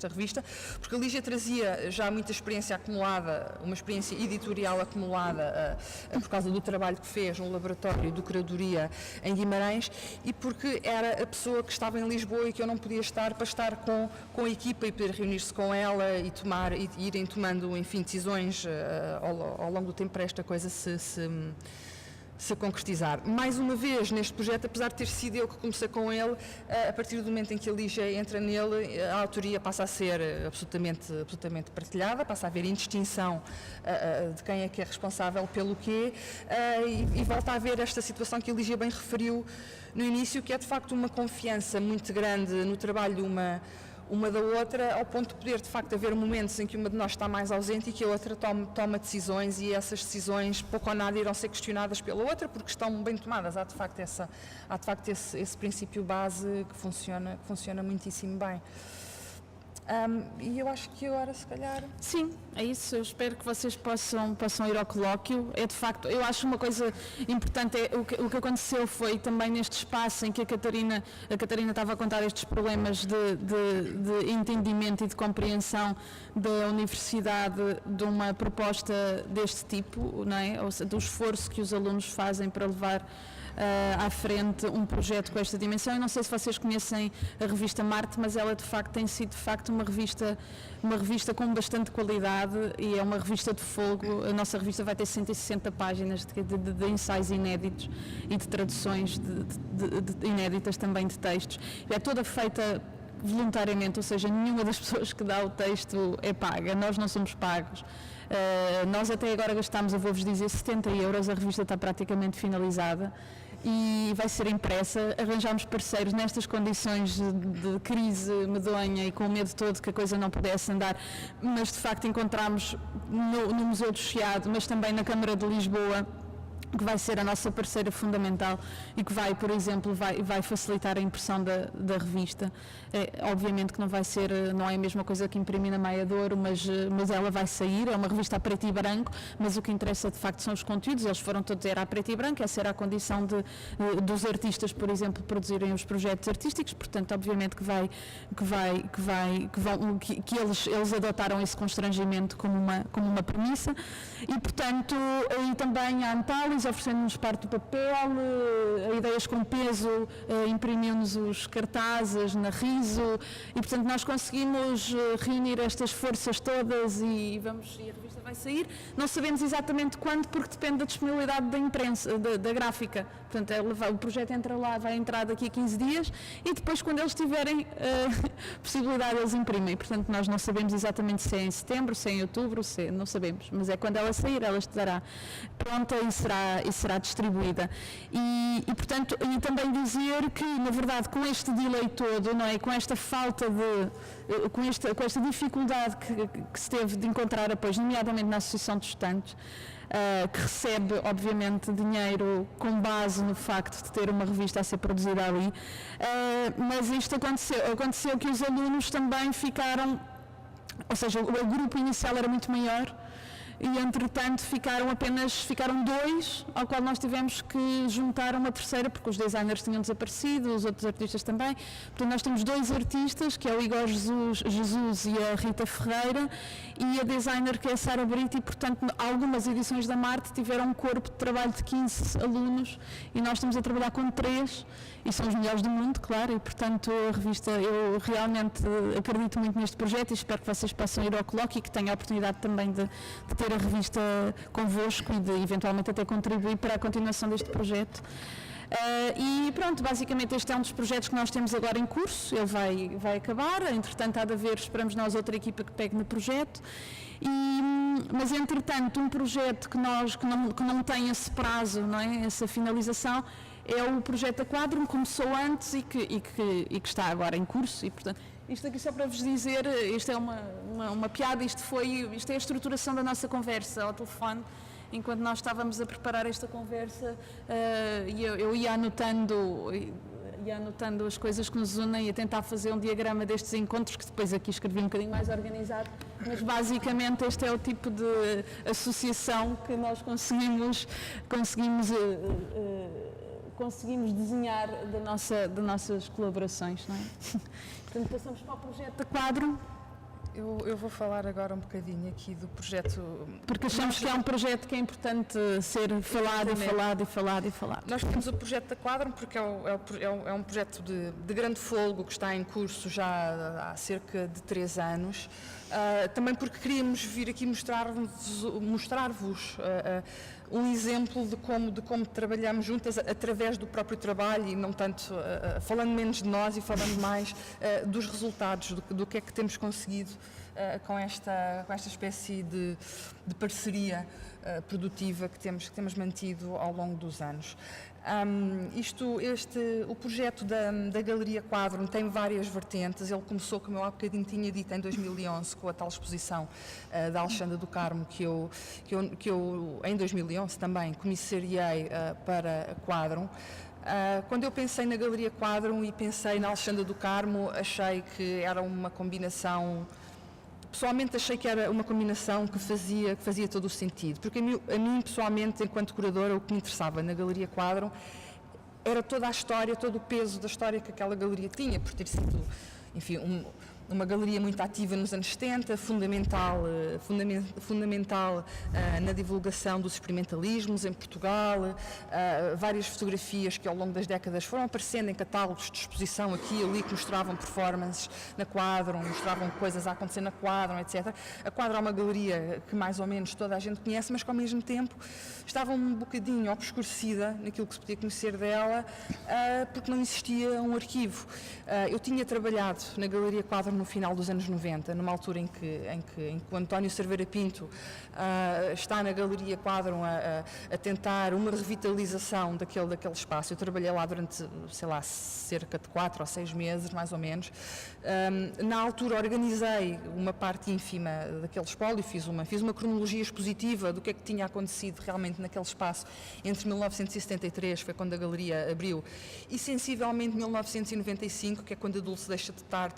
revista, porque a Lígia trazia já muita experiência acumulada, uma experiência editorial acumulada por causa do trabalho que fez no laboratório de curadoria em Guimarães, e porque era a pessoa que estava em Lisboa e que eu não podia estar para estar com a equipa e poder reunir-se com ela e irem tomando, enfim, decisões ao longo do tempo para esta coisa se concretizar. Mais uma vez, neste projeto, apesar de ter sido eu que comecei com ele, a partir do momento em que a Lígia entra nele, a autoria passa a ser absolutamente partilhada, passa a haver indistinção de quem é que é responsável pelo quê, e volta a haver esta situação que a Lígia bem referiu no início, que é de facto uma confiança muito grande no trabalho uma da outra, ao ponto de poder de facto haver momentos em que uma de nós está mais ausente e que a outra toma decisões, e essas decisões pouco ou nada irão ser questionadas pela outra porque estão bem tomadas. Há de facto esse princípio base que funciona muitíssimo bem. E eu acho que agora, se calhar... Sim, é isso. Eu espero que vocês possam ir ao colóquio. É de facto, eu acho uma coisa importante, o que aconteceu foi também neste espaço em que a Catarina estava a contar estes problemas de entendimento e de compreensão da universidade de uma proposta deste tipo, não é? Ou seja, do esforço que os alunos fazem para levar à frente um projeto com esta dimensão. Eu não sei se vocês conhecem a revista Marte, mas ela de facto tem sido de facto uma revista com bastante qualidade, e é uma revista de fogo. A nossa revista vai ter 160 páginas de ensaios inéditos e de traduções inéditas também de textos. É toda feita voluntariamente, ou seja, nenhuma das pessoas que dá o texto é paga, nós não somos pagos. Nós até agora gastámos, eu vou-vos dizer, 70 euros, a revista está praticamente finalizada e vai ser impressa. Arranjámos parceiros nestas condições de crise medonha e com o medo todo que a coisa não pudesse andar, mas de facto encontramos no Museu do Chiado, mas também na Câmara de Lisboa, que vai ser a nossa parceira fundamental e que vai, por exemplo, vai facilitar a impressão da revista. Obviamente que não é a mesma coisa que imprimir na Maia de Ouro, mas ela vai sair, é uma revista a preto e branco, mas o que interessa de facto são os conteúdos. Eles foram todos a preto e branco, essa era a condição dos artistas, por exemplo, produzirem os projetos artísticos, portanto, obviamente que eles adotaram esse constrangimento como uma premissa, e portanto, e também a Antalis oferecendo-nos parte do papel, ideias com peso, imprimiu-nos os cartazes na Riso, e portanto nós conseguimos reunir estas forças todas e a revista vai sair. Não sabemos exatamente quando, porque depende da disponibilidade da imprensa, da gráfica. Portanto, o projeto vai entrar daqui a 15 dias e depois, quando eles tiverem possibilidade, eles imprimem. Portanto, nós não sabemos exatamente se é em setembro, se é em outubro, não sabemos, mas é quando ela sair, ela estará pronta e será distribuída. E portanto, e também dizer que, na verdade, com este delay todo, não é? Com esta falta com esta dificuldade que se teve de encontrar apoio, nomeadamente na Associação de Estudantes, que recebe, obviamente, dinheiro com base no facto de ter uma revista a ser produzida ali, mas isto aconteceu que os alunos também ficaram, ou seja, o grupo inicial era muito maior, e entretanto ficaram dois, ao qual nós tivemos que juntar uma terceira, porque os designers tinham desaparecido, os outros artistas também. Portanto, nós temos dois artistas, que é o Igor Jesus e a Rita Ferreira, e a designer, que é a Sara Brito, e portanto algumas edições da Marte tiveram um corpo de trabalho de 15 alunos, e nós estamos a trabalhar com 3, e são os melhores do mundo, claro, e portanto a revista, eu realmente acredito muito neste projeto e espero que vocês possam ir ao colóquio e que tenham a oportunidade também de ter a revista convosco e de eventualmente até contribuir para a continuação deste projeto. E pronto, basicamente este é um dos projetos que nós temos agora em curso, ele vai acabar, entretanto há de haver, esperamos nós, outra equipa que pegue no projeto. Mas entretanto, um projeto que não tem esse prazo, não é? Essa finalização, é o projeto A Quadrum, que começou antes e que está agora em curso. E, portanto, isto aqui só para vos dizer, isto é uma piada, isto é a estruturação da nossa conversa ao telefone. Enquanto nós estávamos a preparar esta conversa, eu ia anotando as coisas que nos unem e a tentar fazer um diagrama destes encontros, que depois aqui escrevi um bocadinho mais organizado, mas basicamente este é o tipo de associação que nós conseguimos desenhar das nossas colaborações, não é? Portanto, passamos para o projeto A Quadrum. Eu vou falar agora um bocadinho aqui do projeto. Porque achamos que é um projeto que é importante ser falado e falado. Nós temos o projeto da Quadrum porque é um projeto de grande folgo que está em curso já há cerca de 3 anos. Também porque queríamos vir aqui mostrar-vos um exemplo de como trabalhamos juntas através do próprio trabalho e não tanto falando menos de nós e falando mais dos resultados, do que é que temos conseguido com esta espécie de parceria produtiva que temos mantido ao longo dos anos. O projeto da Galeria Quadrum tem várias vertentes. Ele começou, como eu há bocadinho tinha dito, em 2011, com a tal exposição da Alexandra do Carmo, que eu em 2011 também comissariei para a Quadrum. Quando eu pensei na Galeria Quadrum e pensei na Alexandra do Carmo, achei que era uma combinação. Pessoalmente achei que era uma combinação que fazia todo o sentido, porque a mim pessoalmente, enquanto curadora, o que me interessava na Galeria Quadrum era toda a história, todo o peso da história que aquela galeria tinha, por ter sido, enfim, uma galeria muito ativa nos anos 70, fundamental na divulgação dos experimentalismos em Portugal, várias fotografias que ao longo das décadas foram aparecendo em catálogos de exposição aqui e ali que mostravam performances na Quadrum, mostravam coisas a acontecer na Quadrum, etc. A Quadrum é uma galeria que mais ou menos toda a gente conhece, mas que ao mesmo tempo estava um bocadinho obscurecida naquilo que se podia conhecer dela, porque não existia um arquivo. Eu tinha trabalhado na Galeria Quadrum no final dos anos 90, numa altura em que o António Cerveira Pinto está na Galeria Quadrum a tentar uma revitalização daquele espaço. Eu trabalhei lá durante, sei lá, cerca de 4 ou 6 meses, mais ou menos. Na altura organizei uma parte ínfima daquele espólio, fiz uma cronologia expositiva do que é que tinha acontecido realmente naquele espaço entre 1973, foi quando a galeria abriu, e sensivelmente 1995, que é quando a Dulce deixa de estar,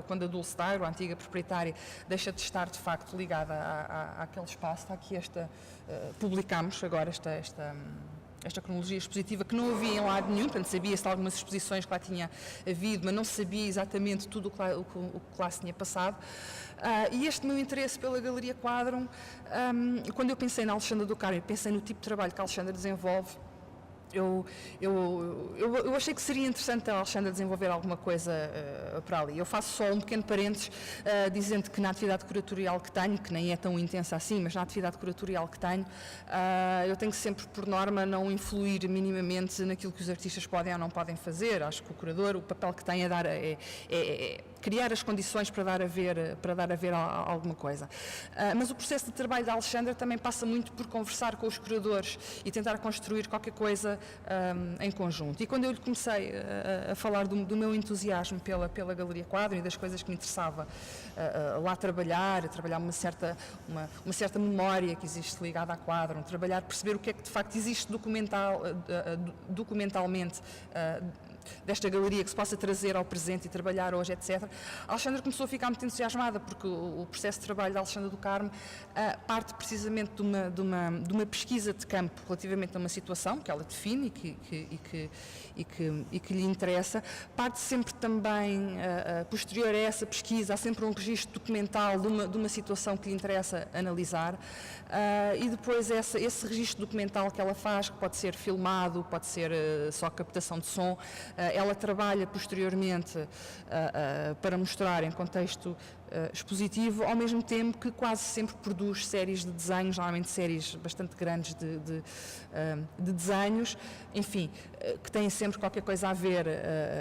quando a Dulce Dairo, a antiga proprietária, deixa de estar de facto ligada àquele espaço. Está aqui publicámos agora esta cronologia expositiva que não havia em lado nenhum, portanto sabia-se de algumas exposições que lá tinha havido, mas não sabia exatamente tudo o que lá se tinha passado. E este meu interesse pela Galeria Quadrum, quando eu pensei na Alexandra do Carmo, pensei no tipo de trabalho que a Alexandra desenvolve, eu achei que seria interessante a Alexandra desenvolver alguma coisa para ali. Eu faço só um pequeno parênteses dizendo que na atividade curatorial que tenho, que nem é tão intensa assim, mas na atividade curatorial que tenho, eu tenho sempre por norma não influir minimamente naquilo que os artistas podem ou não podem fazer. Acho que o curador, o papel que tem é criar as condições para dar a ver alguma coisa. Mas o processo de trabalho da Alexandra também passa muito por conversar com os curadores e tentar construir qualquer coisa em conjunto. E quando eu lhe comecei a falar do meu entusiasmo pela Galeria Quadrum e das coisas que me interessava lá trabalhar uma certa memória que existe ligada à Quadrum, perceber o que é que de facto existe documentalmente desta galeria que se possa trazer ao presente e trabalhar hoje, etc. A Alexandra começou a ficar muito entusiasmada porque o processo de trabalho da Alexandra do Carmo parte precisamente de uma pesquisa de campo relativamente a uma situação que ela define e que lhe interessa. Parte sempre também, posterior a essa pesquisa, há sempre um registro documental de uma situação que lhe interessa analisar, e depois esse registro documental que ela faz, que pode ser filmado, pode ser só captação de som, ela trabalha posteriormente para mostrar em contexto expositivo, ao mesmo tempo que quase sempre produz séries de desenhos, normalmente séries bastante grandes de desenhos. Enfim, que têm sempre qualquer coisa a ver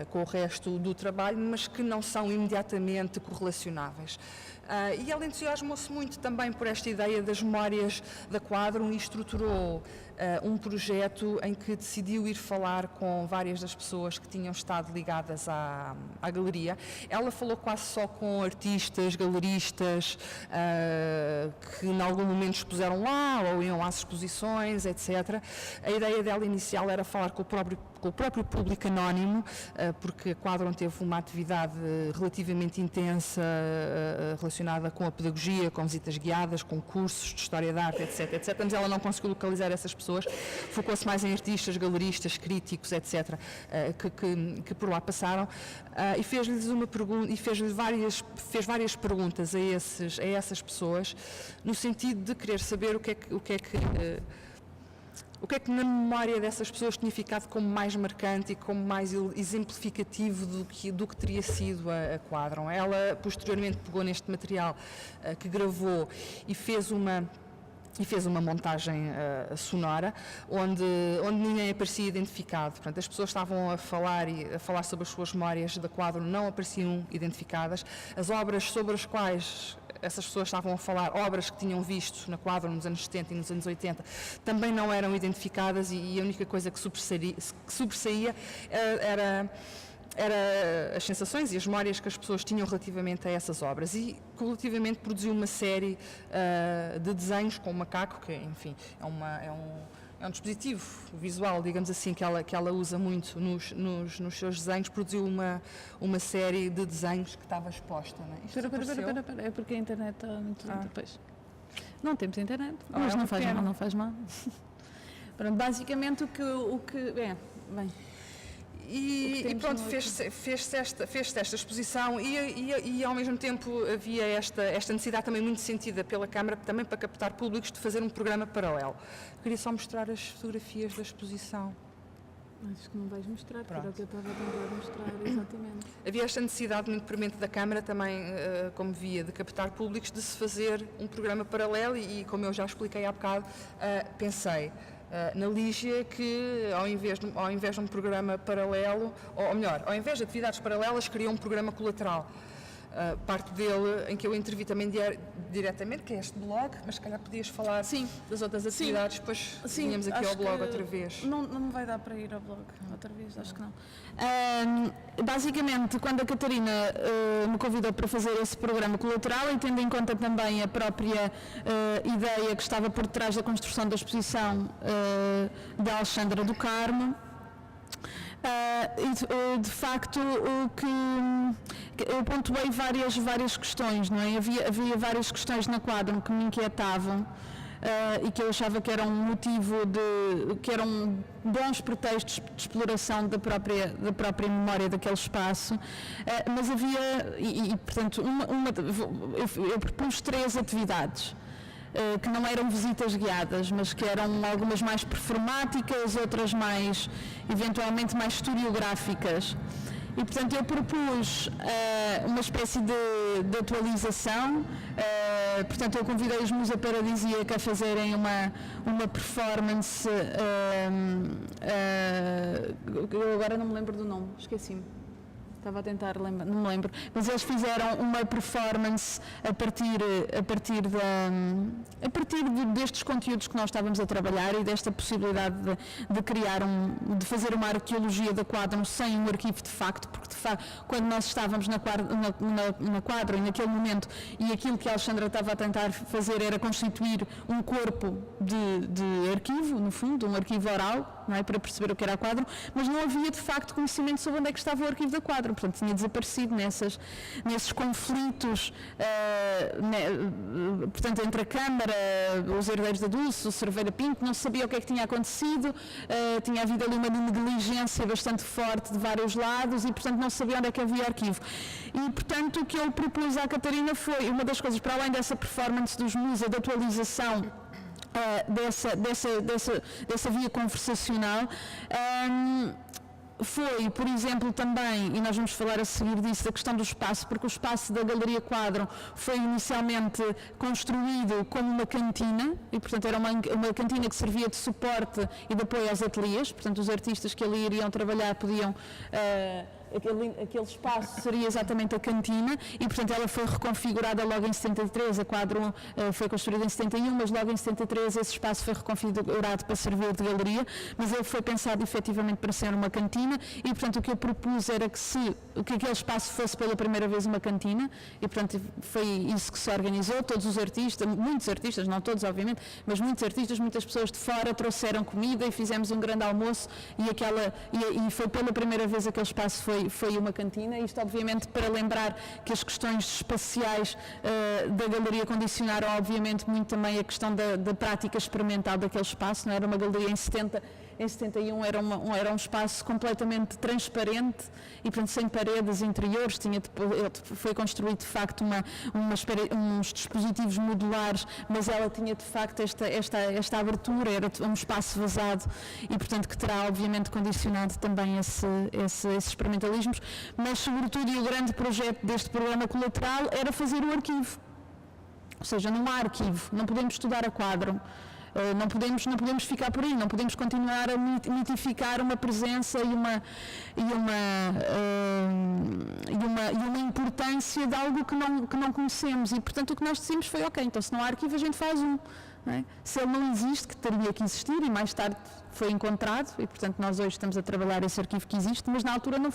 com o resto do trabalho, mas que não são imediatamente correlacionáveis. E ela entusiasmou-se muito também por esta ideia das memórias da Quadrum e estruturou um projeto em que decidiu ir falar com várias das pessoas que tinham estado ligadas à galeria. Ela falou quase só com artistas, galeristas, que em algum momento expuseram lá ou iam às exposições, etc. A ideia dela inicial era falar com o próprio público anónimo, porque a Quadrum teve uma atividade relativamente intensa relacionada com a pedagogia, com visitas guiadas, com cursos de história da arte, etc, etc. Mas ela não conseguiu localizar essas pessoas, focou-se mais em artistas, galeristas, críticos, etc, que por lá passaram, e fez-lhes uma pergunta, e fez várias perguntas a essas pessoas, no sentido de querer saber o que é que na memória dessas pessoas tinha ficado como mais marcante e como mais exemplificativo do que teria sido a Quadrum. Ela, posteriormente, pegou neste material que gravou e fez uma montagem sonora, onde ninguém aparecia identificado. Portanto, as pessoas estavam a falar sobre as suas memórias da Quadrum, não apareciam identificadas. As obras sobre as quais essas pessoas estavam a falar, obras que tinham visto na Quadrum nos anos 70 e nos anos 80, também não eram identificadas, e a única coisa que sobressaía era as sensações e as memórias que as pessoas tinham relativamente a essas obras. E coletivamente produziu uma série de desenhos com o macaco, que, enfim, é um dispositivo visual, digamos assim, que ela usa muito nos seus desenhos. Produziu uma série de desenhos que estava exposta. Não é? Espera, é porque a internet está muito depois. Não temos internet, Oh, mas é não uma faz pena. mal, não faz mal. Pronto, basicamente bem. E pronto, fez-se esta exposição e ao mesmo tempo havia esta necessidade também muito sentida pela Câmara, também para captar públicos, de fazer um programa paralelo. Queria só mostrar as fotografias da exposição. Acho que não vais mostrar, que era o Pronto. que eu estava a tentar mostrar, exatamente. Havia esta necessidade muito premente da Câmara também, como via, de captar públicos, de se fazer um programa paralelo e como eu já expliquei há bocado, pensei na Lígia que ao invés de um programa paralelo, ou melhor, ao invés de atividades paralelas, criou um programa colateral. Parte dele em que eu intervi também diretamente, que é este blog, mas se calhar podias falar das outras atividades, depois vinhamos aqui ao blog outra vez. Não me vai dar para ir ao blog outra vez, acho que não. Basicamente, quando a Catarina me convidou para fazer esse programa colateral, e tendo em conta também a própria ideia que estava por trás da construção da exposição da Alexandra do Carmo, de facto, eu pontuei várias questões, não é? Havia várias questões na Quadrum que me inquietavam e que eu achava que era um motivo que eram bons pretextos de exploração da própria memória daquele espaço, mas havia, portanto, eu propus 3 atividades. Que não eram visitas guiadas, mas que eram algumas mais performáticas, outras mais, eventualmente, mais historiográficas. E, portanto, eu propus uma espécie de atualização. Portanto, eu convidei os Musa Paradisíaca a fazerem uma performance. Eu agora não me lembro do nome, esqueci-me. Estava a tentar lembrar, não me lembro, mas eles fizeram uma performance a partir destes conteúdos que nós estávamos a trabalhar e desta possibilidade de fazer uma arqueologia da Quadrum sem um arquivo de facto, porque de facto, quando nós estávamos na Quadrum e naquele momento, e aquilo que a Alexandra estava a tentar fazer era constituir um corpo de arquivo, no fundo, um arquivo oral, não é, para perceber o que era a Quadrum, mas não havia de facto conhecimento sobre onde é que estava o arquivo da Quadrum. Portanto, tinha desaparecido nesses conflitos, portanto, entre a Câmara, os herdeiros da Dulce, o Cerveira Pinto, não se sabia o que é que tinha acontecido, tinha havido ali uma negligência bastante forte de vários lados e, portanto, não se sabia onde é que havia arquivo. E, portanto, o que eu propus à Catarina foi, uma das coisas, para além dessa performance dos Musa, de atualização dessa via conversacional, foi, por exemplo, também, e nós vamos falar a seguir disso, da questão do espaço, porque o espaço da Galeria Quadro foi inicialmente construído como uma cantina, e portanto era uma cantina que servia de suporte e de apoio aos ateliês, portanto os artistas que ali iriam trabalhar podiam... Aquele espaço seria exatamente a cantina e, portanto, ela foi reconfigurada logo em 73, a Quadro foi construída em 71, mas logo em 73 esse espaço foi reconfigurado para servir de galeria, mas ele foi pensado efetivamente para ser uma cantina e, portanto, o que eu propus era que aquele espaço fosse pela primeira vez uma cantina e, portanto, foi isso que se organizou, todos os artistas, muitos artistas, não todos obviamente, mas muitos artistas, muitas pessoas de fora trouxeram comida e fizemos um grande almoço e foi pela primeira vez aquele espaço foi uma cantina, isto obviamente para lembrar que as questões espaciais da galeria condicionaram obviamente muito também a questão da prática experimental daquele espaço, não era uma galeria em 71 era um espaço completamente transparente e portanto sem paredes interiores, foi construído de facto uns dispositivos modulares, mas ela tinha de facto esta abertura, era um espaço vazado e portanto que terá obviamente condicionado também esses experimentalismos, mas sobretudo e o grande projeto deste programa colateral era fazer o arquivo, ou seja, não há arquivo, não podemos estudar a Quadro. Não podemos ficar por aí, não podemos continuar a mitificar uma presença e uma importância de algo que não conhecemos e, portanto, o que nós decidimos foi, ok, então se não há arquivo a gente faz um. Não é? Se ele não existe, que teria que existir e mais tarde foi encontrado e, portanto, nós hoje estamos a trabalhar esse arquivo que existe, mas na altura não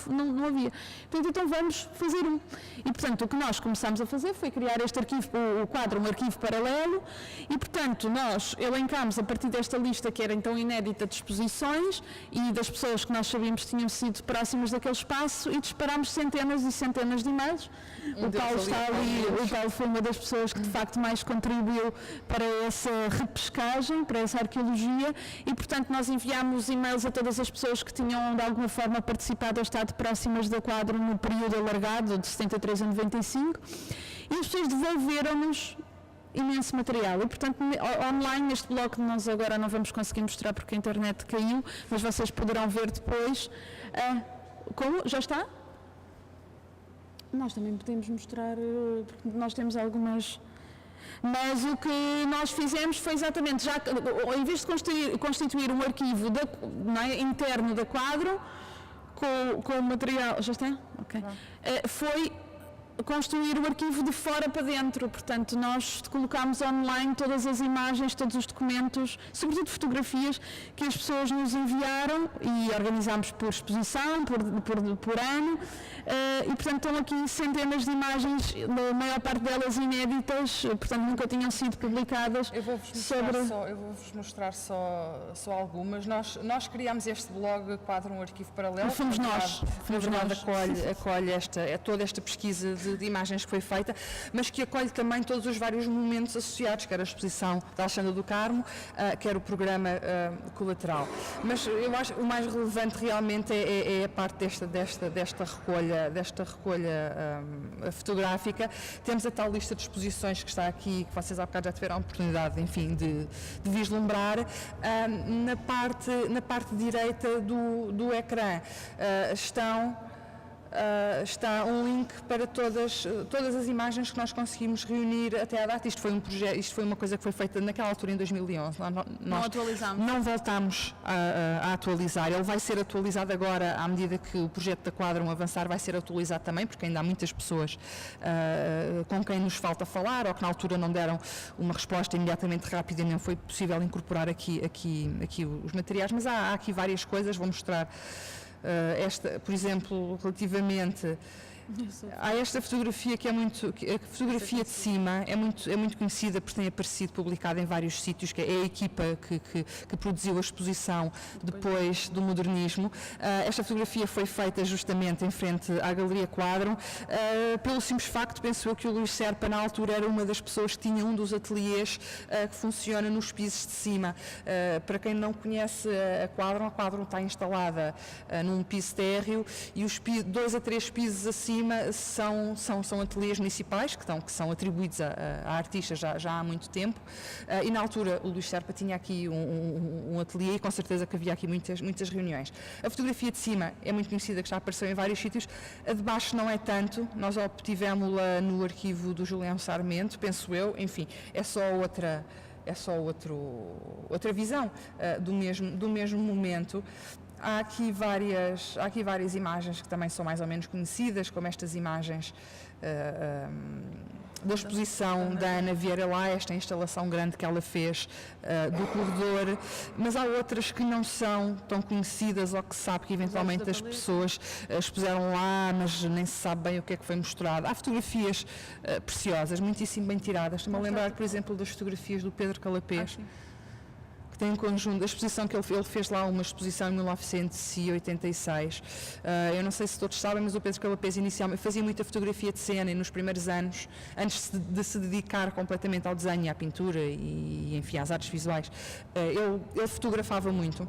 havia. Portanto, então vamos fazer um. E, portanto, o que nós começámos a fazer foi criar este arquivo, o quadro, um arquivo paralelo e, portanto, nós elencámos a partir desta lista que era então inédita de exposições e das pessoas que nós sabíamos que tinham sido próximas daquele espaço e disparámos centenas e centenas de e-mails. O Paulo está ali, o Paulo foi uma das pessoas que de facto mais contribuiu para essa repescagem, para essa arqueologia e, portanto, nós enviámos e-mails a todas as pessoas que tinham de alguma forma participado ou estado próximas da Quadro no período alargado de 73 a 95 e as pessoas devolveram-nos imenso material e, portanto, online neste blog nós agora não vamos conseguir mostrar porque a internet caiu, mas vocês poderão ver depois. Como? Já está? Nós também podemos mostrar, porque nós temos algumas... Mas o que nós fizemos foi exatamente, já, em vez de constituir um arquivo interno da Quadro, com o material... Já está? Ok. Foi construir o arquivo de fora para dentro, portanto nós colocámos online todas as imagens, todos os documentos, sobretudo fotografias que as pessoas nos enviaram e organizámos por exposição, por ano e portanto estão aqui centenas de imagens, a maior parte delas inéditas, portanto nunca tinham sido publicadas. Eu vou-vos mostrar só algumas. Nós criámos este blog Quadro, um arquivo paralelo. Fomos nós. Acolhe toda esta pesquisa de imagens que foi feita, mas que acolhe também todos os vários momentos associados, quer a exposição da Alexandra do Carmo, quer o programa colateral. Mas eu acho que o mais relevante realmente é a parte desta recolha fotográfica. Temos a tal lista de exposições que está aqui, que vocês há bocado já tiveram a oportunidade, enfim, de vislumbrar. Na parte direita do ecrã está um link para todas as imagens que nós conseguimos reunir até à data. Isto foi uma coisa que foi feita naquela altura em 2011. Nós atualizamos. Não voltámos a atualizar. Ele vai ser atualizado agora à medida que o projeto da Quadro avançar, vai ser atualizado também, porque ainda há muitas pessoas com quem nos falta falar ou que na altura não deram uma resposta imediatamente rápida e não foi possível incorporar aqui os materiais, mas há aqui várias coisas, vou mostrar. Por exemplo, relativamente há esta fotografia que a fotografia de cima é muito conhecida porque tem aparecido publicada em vários sítios, que é a equipa que produziu a exposição depois do modernismo. Esta fotografia foi feita justamente em frente à Galeria Quadro, pelo simples facto, penso eu, que o Luís Serpa na altura era uma das pessoas que tinha um dos ateliês que funciona nos pisos de cima. Para quem não conhece a Quadro está instalada num piso térreo e os 2 a 3 pisos acima cima são ateliês municipais que são atribuídos a artistas já há muito tempo, e na altura o Luís Serpa tinha aqui um ateliê e com certeza que havia aqui muitas reuniões. A fotografia de cima é muito conhecida, que já apareceu em vários sítios, a de baixo não é tanto, nós obtivemos-la no arquivo do Julião Sarmento, penso eu, enfim, é só outra visão do mesmo momento. Há aqui várias imagens que também são mais ou menos conhecidas, como estas imagens da exposição da Ana Vieira Lá, esta instalação grande que ela fez do corredor, mas há outras que não são tão conhecidas ou que se sabe que eventualmente as pessoas expuseram lá, mas nem se sabe bem o que é que foi mostrado. Há fotografias preciosas, muitíssimo bem tiradas. Estou-me a lembrar, por exemplo, das fotografias do Pedro Calapés, que tem um conjunto, a exposição que ele fez lá, uma exposição em 1986. Eu não sei se todos sabem, mas o Pedro Calapés inicialmente fazia muita fotografia de cena e nos primeiros anos, antes de se dedicar completamente ao desenho e à pintura e enfim, às artes visuais, ele fotografava muito.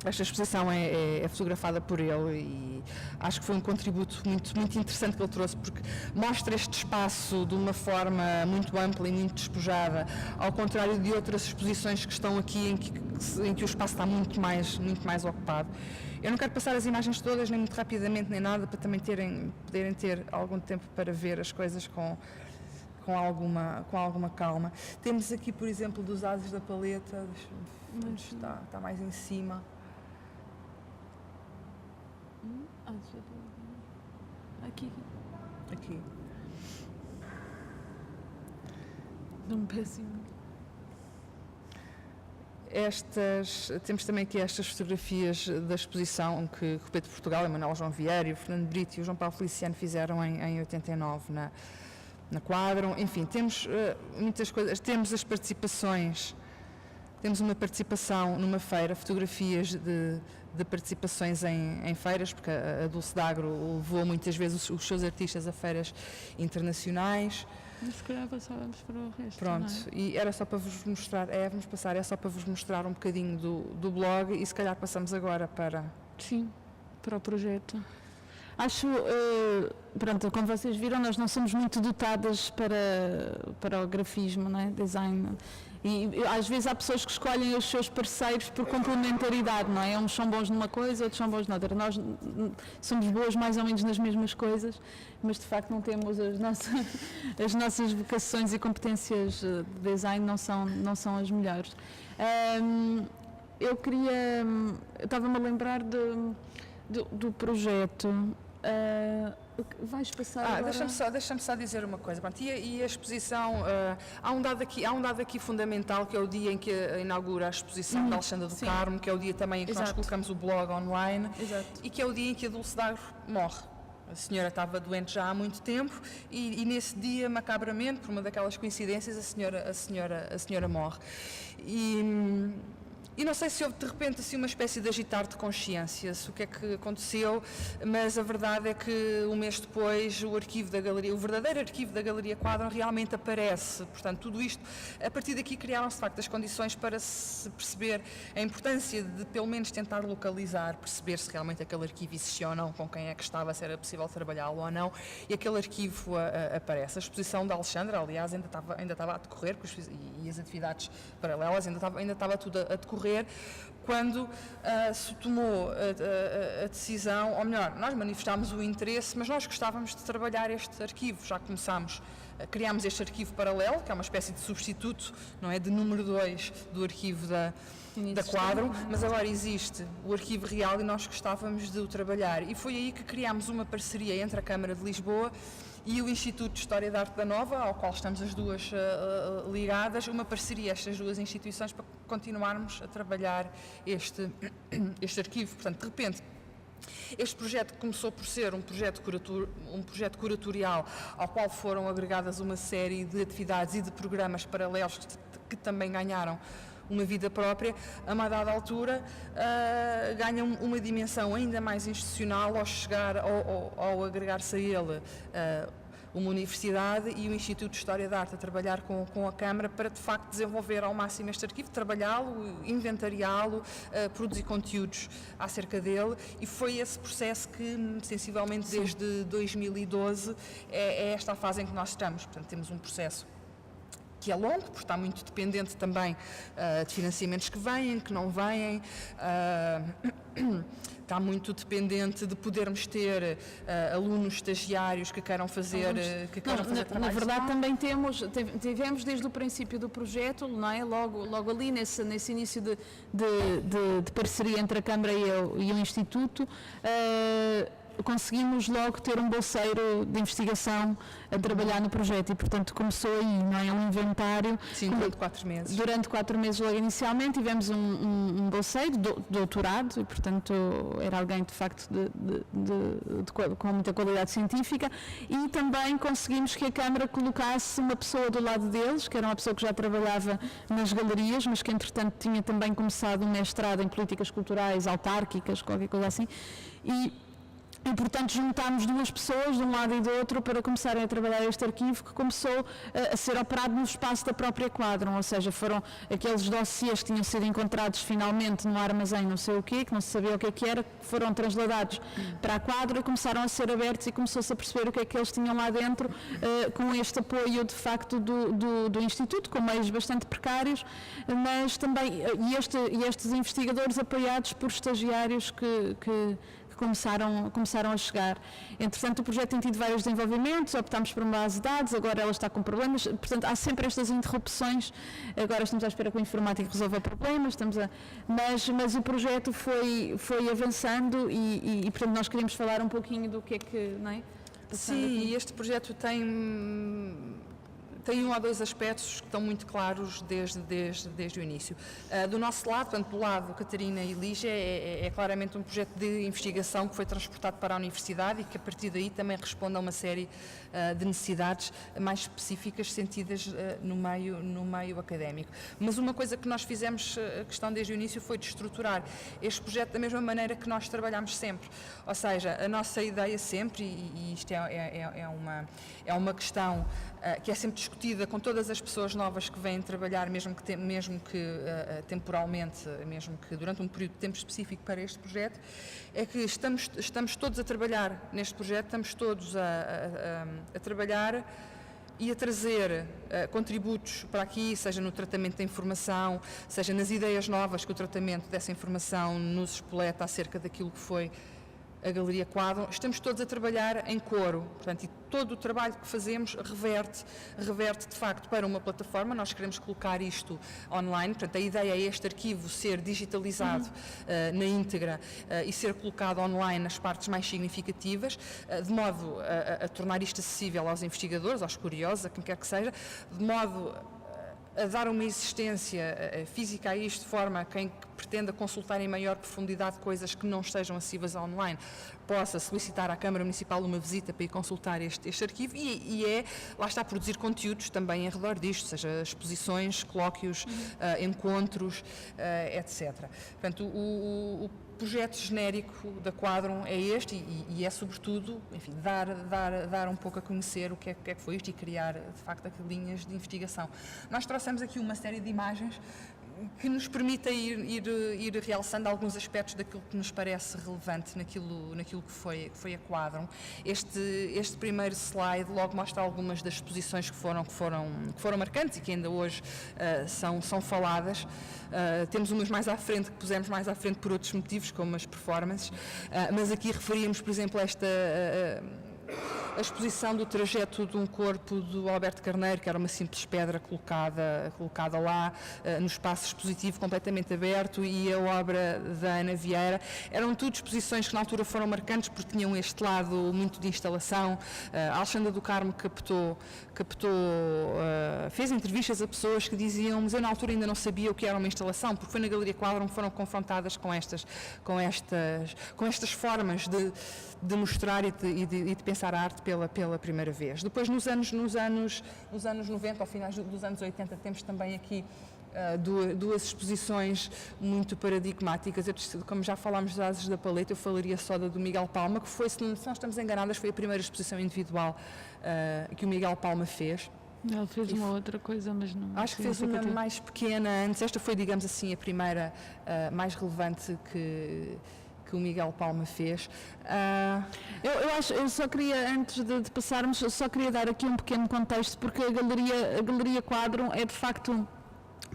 Esta exposição é fotografada por ele e acho que foi um contributo muito interessante que ele trouxe, porque mostra este espaço de uma forma muito ampla e muito despojada, ao contrário de outras exposições que estão aqui em que o espaço está muito mais ocupado. Eu não quero passar as imagens todas, nem muito rapidamente, nem nada, para também poderem ter algum tempo para ver as coisas com alguma calma. Temos aqui, por exemplo, dos Ases da Paleta, está mais em cima. Aqui. Um péssimo. Temos também aqui estas fotografias da exposição que o Pedro Portugal, Emanuel João Vieira, o Fernando Brito e o João Paulo Feliciano fizeram em 89 na Quadro. Enfim, temos muitas coisas. Temos as participações. Temos uma participação numa feira, fotografias de participações em feiras, porque a Dulce D'Agro levou muitas vezes os seus artistas a feiras internacionais. Mas se calhar passávamos para o resto. Pronto, não é? e era só para vos mostrar, é só para vos mostrar um bocadinho do blog e se calhar passamos agora para... Sim, para o projeto. Acho, pronto, como vocês viram, nós não somos muito dotadas para o grafismo, não é? Design. E às vezes há pessoas que escolhem os seus parceiros por complementaridade, não é? Uns são bons numa coisa, outros são bons noutra. Nós somos boas mais ou menos nas mesmas coisas, mas de facto não temos as nossas vocações e competências de design não são as melhores. Eu estava-me a lembrar do projeto. Vais passar agora... Deixa-me só dizer uma coisa. Pronto, e a exposição, há um dado aqui fundamental, que é o dia em que inaugura a exposição da Alexandra do Carmo, que é o dia também em que nós colocamos o blog online. Exato. E que é o dia em que a Dulce D'Agro morre. A senhora estava doente já há muito tempo e nesse dia, macabramente, por uma daquelas coincidências, a senhora morre. E não sei se houve de repente assim uma espécie de agitar de consciência, se o que é que aconteceu, mas a verdade é que um mês depois o arquivo da Galeria, o verdadeiro arquivo da Galeria Quadro realmente aparece. Portanto, tudo isto, a partir daqui criaram-se de facto as condições para se perceber a importância de pelo menos tentar localizar, perceber se realmente aquele arquivo existia ou não, com quem é que estava, se era possível trabalhá-lo ou não, e aquele arquivo aparece. A exposição da Alexandra, aliás, ainda estava a decorrer, e as atividades paralelas ainda estava tudo a decorrer, quando se tomou a decisão, ou melhor, nós manifestámos o interesse, mas nós gostávamos de trabalhar este arquivo, já criámos este arquivo paralelo, que é uma espécie de substituto, não é, de número 2 do arquivo da Quadro, mas agora existe o arquivo real e nós gostávamos de o trabalhar. E foi aí que criámos uma parceria entre a Câmara de Lisboa e o Instituto de História da Arte da Nova, ao qual estamos as duas ligadas, uma parceria, estas duas instituições, para continuarmos a trabalhar este arquivo. Portanto, de repente, este projeto começou por ser um projeto curatorial, ao qual foram agregadas uma série de atividades e de programas paralelos que também ganharam uma vida própria. A uma dada altura ganha uma dimensão ainda mais institucional ao agregar-se a ele uma universidade e o Instituto de História da Arte a trabalhar com a Câmara para, de facto, desenvolver ao máximo este arquivo, trabalhá-lo, inventariá-lo, produzir conteúdos acerca dele, e foi esse processo que, sensivelmente, desde 2012, é esta a fase em que nós estamos. Portanto, temos um processo que é longo, porque está muito dependente também de financiamentos que vêm, que não vêm, está muito dependente de podermos ter alunos estagiários que queiram fazer, na verdade também tivemos desde o princípio do projeto, não é? Logo ali nesse início de parceria entre a Câmara e o Instituto, conseguimos logo ter um bolseiro de investigação a trabalhar no projeto e, portanto, começou aí, não é? Um inventário. Sim, durante 4 meses. Durante 4 meses, logo inicialmente, tivemos um bolseiro, doutorado, e, portanto, era alguém, de facto, com muita qualidade científica, e também conseguimos que a Câmara colocasse uma pessoa do lado deles, que era uma pessoa que já trabalhava nas galerias, mas que, entretanto, tinha também começado um mestrado em políticas culturais autárquicas, qualquer coisa assim, e, portanto, juntámos 2 pessoas de um lado e do outro para começarem a trabalhar este arquivo, que começou a ser operado no espaço da própria Quadron, ou seja, foram aqueles dossiês que tinham sido encontrados finalmente no armazém não sei o quê, que não se sabia o que era, que foram transladados para a Quadron e começaram a ser abertos e começou-se a perceber o que é que eles tinham lá dentro, com este apoio, de facto, do Instituto, com meios bastante precários, mas também, e estes investigadores apoiados por estagiários que começaram a chegar. Entretanto, o projeto tem tido vários desenvolvimentos, optámos por uma base de dados, agora ela está com problemas, portanto, há sempre estas interrupções. Agora estamos à espera que o informático resolva problemas, mas o projeto foi avançando e, portanto, nós queríamos falar um pouquinho do que é que, não é? Sim, e este projeto tem 1 ou 2 aspectos que estão muito claros desde o início. Do nosso lado, portanto, do lado Catarina e Lígia, é claramente um projeto de investigação que foi transportado para a Universidade e que, a partir daí, também responde a uma série de necessidades mais específicas sentidas no meio académico. Mas uma coisa que nós fizemos questão desde o início foi de estruturar este projeto da mesma maneira que nós trabalhamos sempre. Ou seja, a nossa ideia sempre, e isto é uma questão que é sempre discutida com todas as pessoas novas que vêm trabalhar, mesmo que temporalmente, mesmo que durante um período de tempo específico para este projeto, é que estamos todos a trabalhar neste projeto, estamos todos a trabalhar e a trazer contributos para aqui, seja no tratamento da informação, seja nas ideias novas que o tratamento dessa informação nos espoleta acerca daquilo que foi a Galeria Quadron. Estamos todos a trabalhar em coro, portanto, e todo o trabalho que fazemos reverte de facto para uma plataforma. Nós queremos colocar isto online, portanto, a ideia é este arquivo ser digitalizado na íntegra e ser colocado online nas partes mais significativas, de modo a tornar isto acessível aos investigadores, aos curiosos, a quem quer que seja, de modo a dar uma existência física a isto, de forma a quem pretenda consultar em maior profundidade coisas que não estejam acessíveis online, possa solicitar à Câmara Municipal uma visita para ir consultar este arquivo e lá está, a produzir conteúdos também em redor disto, seja exposições, colóquios, encontros, etc. Portanto, o projeto genérico da Quadron é este e é, sobretudo, enfim, dar um pouco a conhecer o que é que foi isto e criar, de facto, aqui linhas de investigação. Nós trouxemos aqui uma série de imagens que nos permita ir realçando alguns aspectos daquilo que nos parece relevante naquilo que foi a Quadron. Este primeiro slide logo mostra algumas das exposições que foram marcantes e que ainda hoje são faladas. Temos umas mais à frente, que pusemos mais à frente por outros motivos, como as performances, mas aqui referíamos, por exemplo, a exposição do trajeto de um corpo do Alberto Carneiro, que era uma simples pedra colocada lá, no espaço expositivo completamente aberto, e a obra da Ana Vieira. Eram tudo exposições que na altura foram marcantes porque tinham este lado muito de instalação. A Alexandra do Carmo fez entrevistas a pessoas que diziam, mas eu na altura ainda não sabia o que era uma instalação, porque foi na Galeria Quadron que foram confrontadas com estas formas de mostrar e de pensar a arte pela primeira vez. Depois, nos anos 90, ao final dos anos 80, temos também aqui duas exposições muito paradigmáticas. Como já falámos das Ases da Paleta, eu falaria só da do Miguel Palma, que foi, se não estamos enganadas, foi a primeira exposição individual que o Miguel Palma fez. Ele fez uma outra coisa, mas não... Acho que fez uma mais pequena antes. Esta foi, digamos assim, a primeira mais relevante que o Miguel Palma fez. Eu só queria, antes de passarmos, eu só queria dar aqui um pequeno contexto, porque a Galeria Quadro é de facto,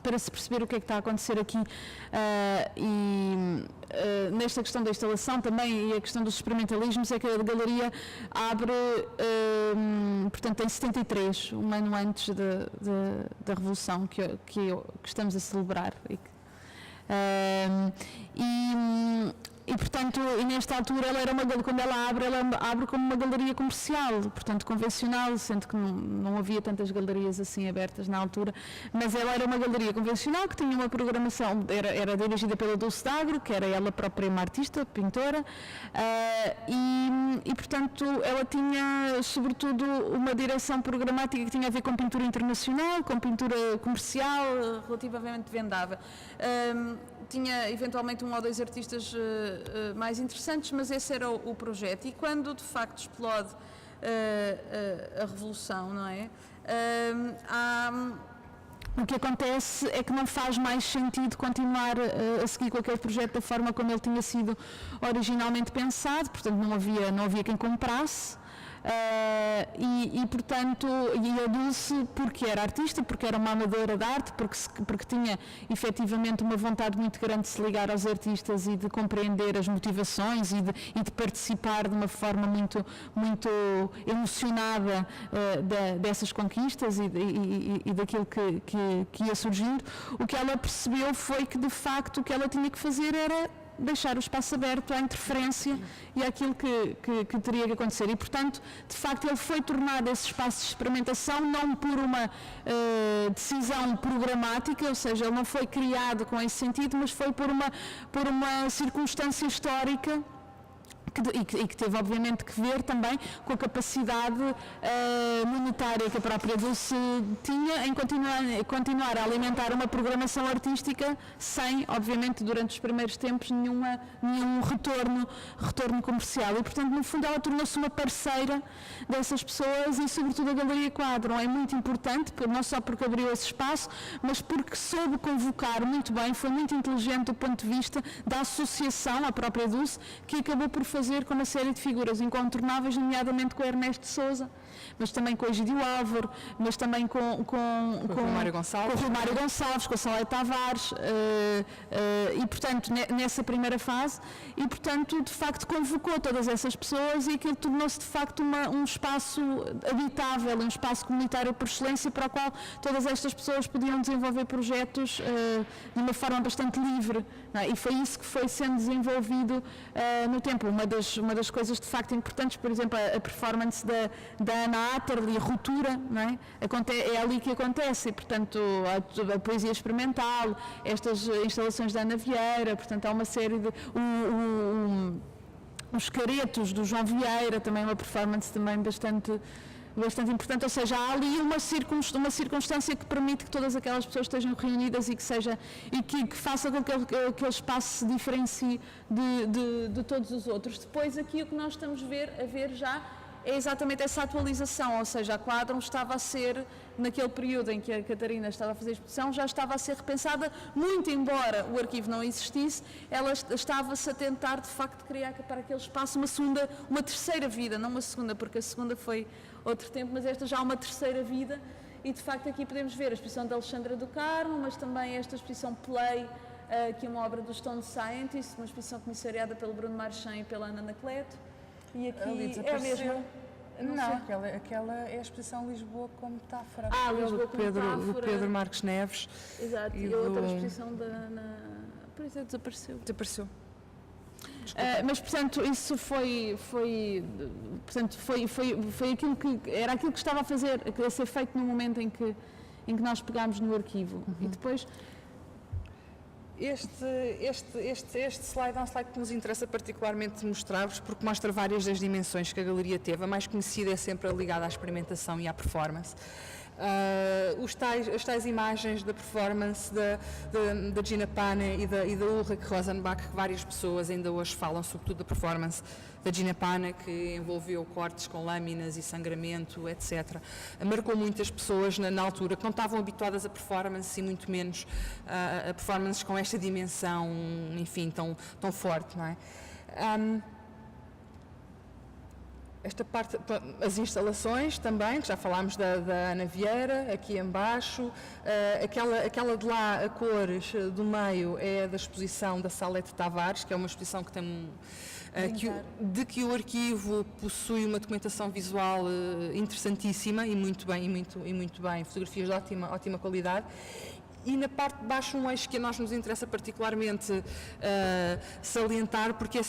para se perceber o que é que está a acontecer aqui nesta questão da instalação também e a questão dos experimentalismos, é que a Galeria abre, portanto, em 73, um ano antes da Revolução que estamos a celebrar. E portanto, nesta altura, quando ela abre como uma galeria comercial, portanto convencional, sendo que não havia tantas galerias assim abertas na altura, mas ela era uma galeria convencional que tinha uma programação, era dirigida pela Dulce D'Agro, que era ela própria uma artista, pintora, e portanto ela tinha sobretudo uma direção programática que tinha a ver com pintura internacional, com pintura comercial, relativamente vendável. Tinha eventualmente um ou dois artistas mais interessantes, mas esse era o projeto. E quando de facto explode a Revolução, não é? O que acontece é que não faz mais sentido continuar a seguir com aquele projeto da forma como ele tinha sido originalmente pensado, portanto não havia quem comprasse. Portanto, a Dulce, porque era artista, porque era uma amadora de arte, porque tinha efetivamente uma vontade muito grande de se ligar aos artistas e de compreender as motivações e de participar de uma forma muito emocionada dessas conquistas e daquilo que ia surgindo, o que ela percebeu foi que de facto o que ela tinha que fazer era deixar o espaço aberto à interferência e àquilo que teria que acontecer. E, portanto, de facto, ele foi tornado esse espaço de experimentação não por uma decisão programática, ou seja, ele não foi criado com esse sentido, mas foi por uma circunstância histórica e que teve obviamente que ver também com a capacidade monetária que a própria Dulce tinha em continuar a alimentar uma programação artística sem, obviamente, durante os primeiros tempos, nenhum retorno comercial. E, portanto, no fundo, ela tornou-se uma parceira dessas pessoas e, sobretudo, a Galeria Quadro é muito importante, não só porque abriu esse espaço, mas porque soube convocar muito bem, foi muito inteligente do ponto de vista da associação à própria Dulce, que acabou por fazer com uma série de figuras incontornáveis, nomeadamente com o Ernesto Sousa, mas também com o Egídio Álvaro, mas também com o Mário Gonçalves, com a Salete Tavares, e portanto nessa primeira fase, e portanto de facto convocou todas essas pessoas e aquilo tornou-se de facto um espaço habitável, um espaço comunitário por excelência para o qual todas estas pessoas podiam desenvolver projetos de uma forma bastante livre, não é? E foi isso que foi sendo desenvolvido no tempo. Uma das coisas de facto importantes, por exemplo, a performance da Ana Atterley, a ruptura, não é? É ali que acontece, e portanto a poesia experimental, estas instalações da Ana Vieira, portanto há uma série de... os caretos do João Vieira, também uma performance também bastante importante, ou seja, há ali uma circunstância que permite que todas aquelas pessoas estejam reunidas e que faça com que aquele espaço se diferencie de todos os outros. Depois aqui o que nós estamos a ver já é exatamente essa atualização, ou seja, a Quadrum estava a ser, naquele período em que a Catarina estava a fazer a exposição, já estava a ser repensada, muito embora o arquivo não existisse, ela estava-se a tentar de facto criar para aquele espaço uma terceira vida, não uma segunda, porque a segunda foi outro tempo, mas esta já há uma terceira vida, e de facto aqui podemos ver a exposição de Alexandra do Carmo, mas também esta exposição Play, que é uma obra do Stone Scientist, uma exposição comissariada pelo Bruno Marchand e pela Ana Anacleto, e aqui é a mesma. Não sei, aquela é a exposição Lisboa como metáfora. Lisboa como metáfora. Do Pedro Marques Neves. Exato, e a outra exposição da Ana... Por isso desapareceu. Mas portanto isso foi aquilo que era aquilo que estava a ser feito no momento em que nós pegámos no arquivo. E depois este slide é um slide que nos interessa particularmente mostrar-vos, porque mostra várias das dimensões que a galeria teve. A mais conhecida é sempre ligada à experimentação e à performance. As tais imagens da performance da Gina Pane e da Ulrich Rosenbach, que várias pessoas ainda hoje falam, sobretudo da performance da Gina Pane, que envolveu cortes com lâminas e sangramento, etc. Marcou muitas pessoas na altura que não estavam habituadas a performance e muito menos a performances com esta dimensão, enfim, tão forte, não é? Esta parte, as instalações também, que já falámos da Ana Vieira, aqui em baixo, aquela de lá, a cores do meio, é da exposição da Salete Tavares, que é uma exposição que tem que o arquivo possui uma documentação visual interessantíssima e muito bem, fotografias de ótima qualidade. E na parte de baixo um eixo que a nós nos interessa particularmente salientar, porque é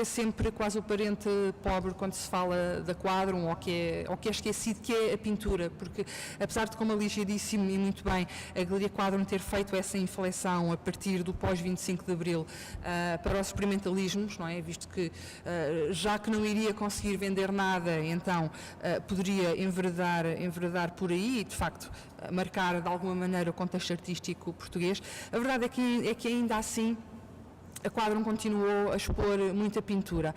sempre quase o parente pobre quando se fala da Quadrum, ou que é esquecido, que é a pintura, porque apesar de, como a Lígia disse e muito bem, a Galeria Quadrum ter feito essa inflexão a partir do pós-25 de Abril para os experimentalismos, não é? Visto que já que não iria conseguir vender nada, então poderia enveredar por aí e, de facto, marcar de alguma maneira o contexto artístico português. A verdade é que ainda assim a Quadrum continuou a expor muita pintura,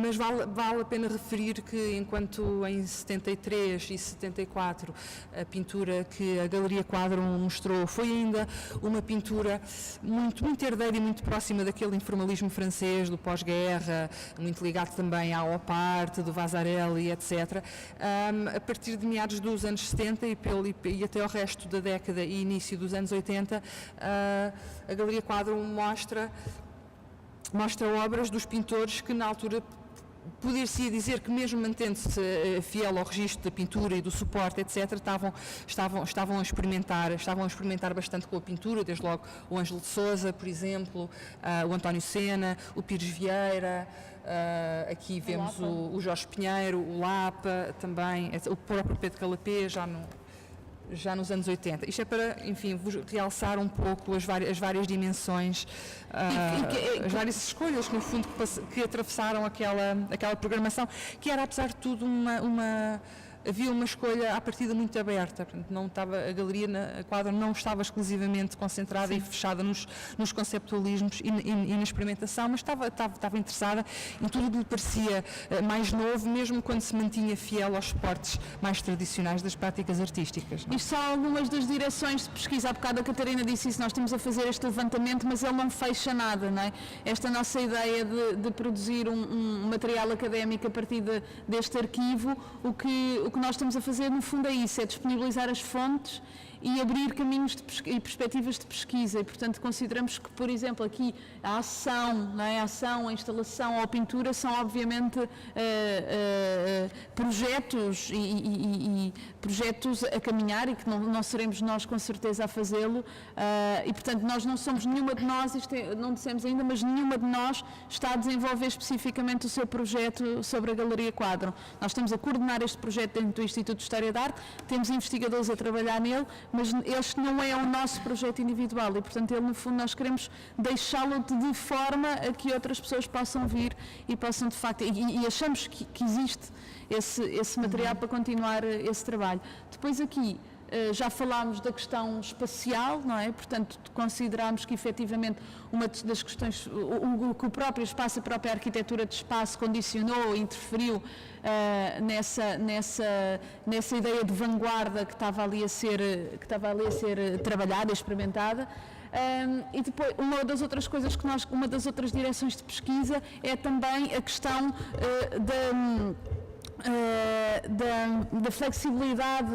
mas vale a pena referir que enquanto em 73 e 74 a pintura que a Galeria Quadrum mostrou foi ainda uma pintura muito herdeira e muito próxima daquele informalismo francês do pós-guerra, muito ligado também ao op art, do Vasarely, etc. A partir de meados dos anos 70 e até ao resto da década e início dos anos 80, a Galeria Quadrum mostra obras dos pintores que na altura poder-se dizer que, mesmo mantendo-se fiel ao registro da pintura e do suporte, etc., estavam a experimentar bastante com a pintura, desde logo o Ângelo de Sousa, por exemplo, o António Sena, o Pires Vieira, aqui vemos o Jorge Pinheiro, o Lapa também, o próprio Pedro Calapé, já nos anos 80. Isto é para, enfim, vos realçar um pouco as várias dimensões, as várias escolhas, no fundo, que atravessaram aquela programação, que era, apesar de tudo, havia uma escolha à partida muito aberta. Portanto, não estava, a Galeria a Quadrum não estava exclusivamente concentrada e fechada nos conceptualismos e na experimentação, mas estava interessada em tudo o que lhe parecia mais novo, mesmo quando se mantinha fiel aos suportes mais tradicionais das práticas artísticas. Isto são algumas das direções de pesquisa. Há bocado a Catarina disse isso, nós estamos a fazer este levantamento, mas ele não fecha nada, não é? Esta nossa ideia de produzir um material académico a partir deste arquivo, o que nós estamos a fazer, no fundo, é isso, é disponibilizar as fontes e abrir caminhos e perspectivas de pesquisa, e, portanto, consideramos que, por exemplo, aqui a ação, não é? A ação, a instalação ou a pintura são, obviamente, projetos e projetos a caminhar, e que não seremos nós, com certeza, a fazê-lo, e, portanto, nós não somos nenhuma de nós, não dissemos ainda, mas nenhuma de nós está a desenvolver especificamente o seu projeto sobre a Galeria Quadrum. Nós estamos a coordenar este projeto dentro do Instituto de História da Arte, temos investigadores a trabalhar nele, mas este não é o nosso projeto individual e, portanto, ele, no fundo, nós queremos deixá-lo de forma a que outras pessoas possam vir e possam, de facto, e achamos que existe esse material para continuar esse trabalho. Depois aqui, já falámos da questão espacial, não é? Portanto, consideramos que, efetivamente, uma das questões, que o próprio espaço, a própria arquitetura de espaço condicionou, interferiu nessa ideia de vanguarda que estava ali a ser trabalhada, experimentada. E depois, uma das outras coisas uma das outras direções de pesquisa é também a questão da flexibilidade,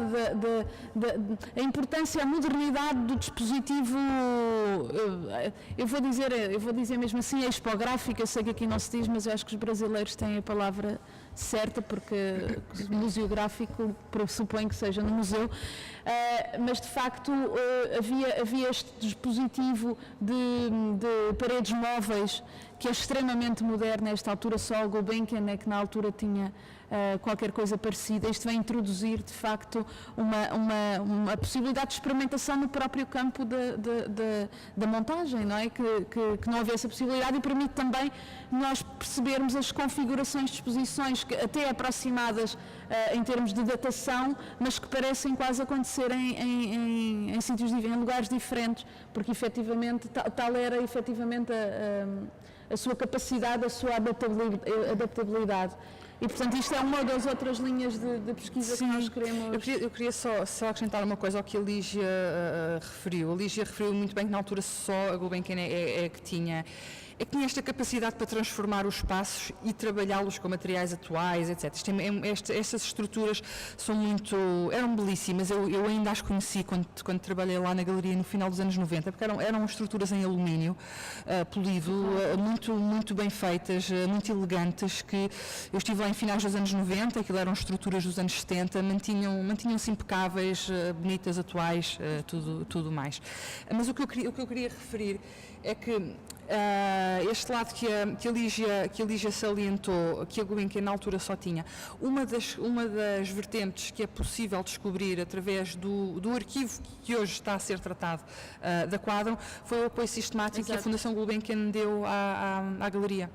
a importância, a modernidade do dispositivo, eu vou dizer mesmo assim, expográfico. Eu sei que aqui não se diz, mas eu acho que os brasileiros têm a palavra certa, porque museográfico pressupõe que seja no museu, mas de facto havia este dispositivo de paredes móveis que é extremamente moderno. Nesta altura só o Gulbenkian é que na altura tinha qualquer coisa parecida. Isto vai introduzir, de facto, uma possibilidade de experimentação no próprio campo da montagem, não é? Que não havia essa possibilidade, e permite também nós percebermos as configurações de exposições, que até aproximadas em termos de datação, mas que parecem quase acontecer em sítios, em lugares diferentes, porque efetivamente tal era efetivamente a sua capacidade, a sua adaptabilidade. E, portanto, isto é uma das outras linhas de pesquisa. Sim, que nós queremos... Eu queria só acrescentar uma coisa ao que a Lígia referiu. A Lígia referiu muito bem que na altura só a Gulbenkian que tinha esta capacidade para transformar os espaços e trabalhá-los com materiais atuais, etc. Estas estruturas eram belíssimas. Eu ainda as conheci quando trabalhei lá na galeria no final dos anos 90, porque eram estruturas em alumínio polido, muito bem feitas, muito elegantes, que eu estive lá em finais dos anos 90, aquilo eram estruturas dos anos 70, mantinham-se impecáveis, bonitas, atuais, tudo mais. Mas o que eu queria referir é que este lado que a Lígia salientou, que a Gulbenkian na altura só tinha, uma das vertentes que é possível descobrir através do arquivo que hoje está a ser tratado da Quadron, foi o apoio sistemático que a Fundação Gulbenkian deu à galeria.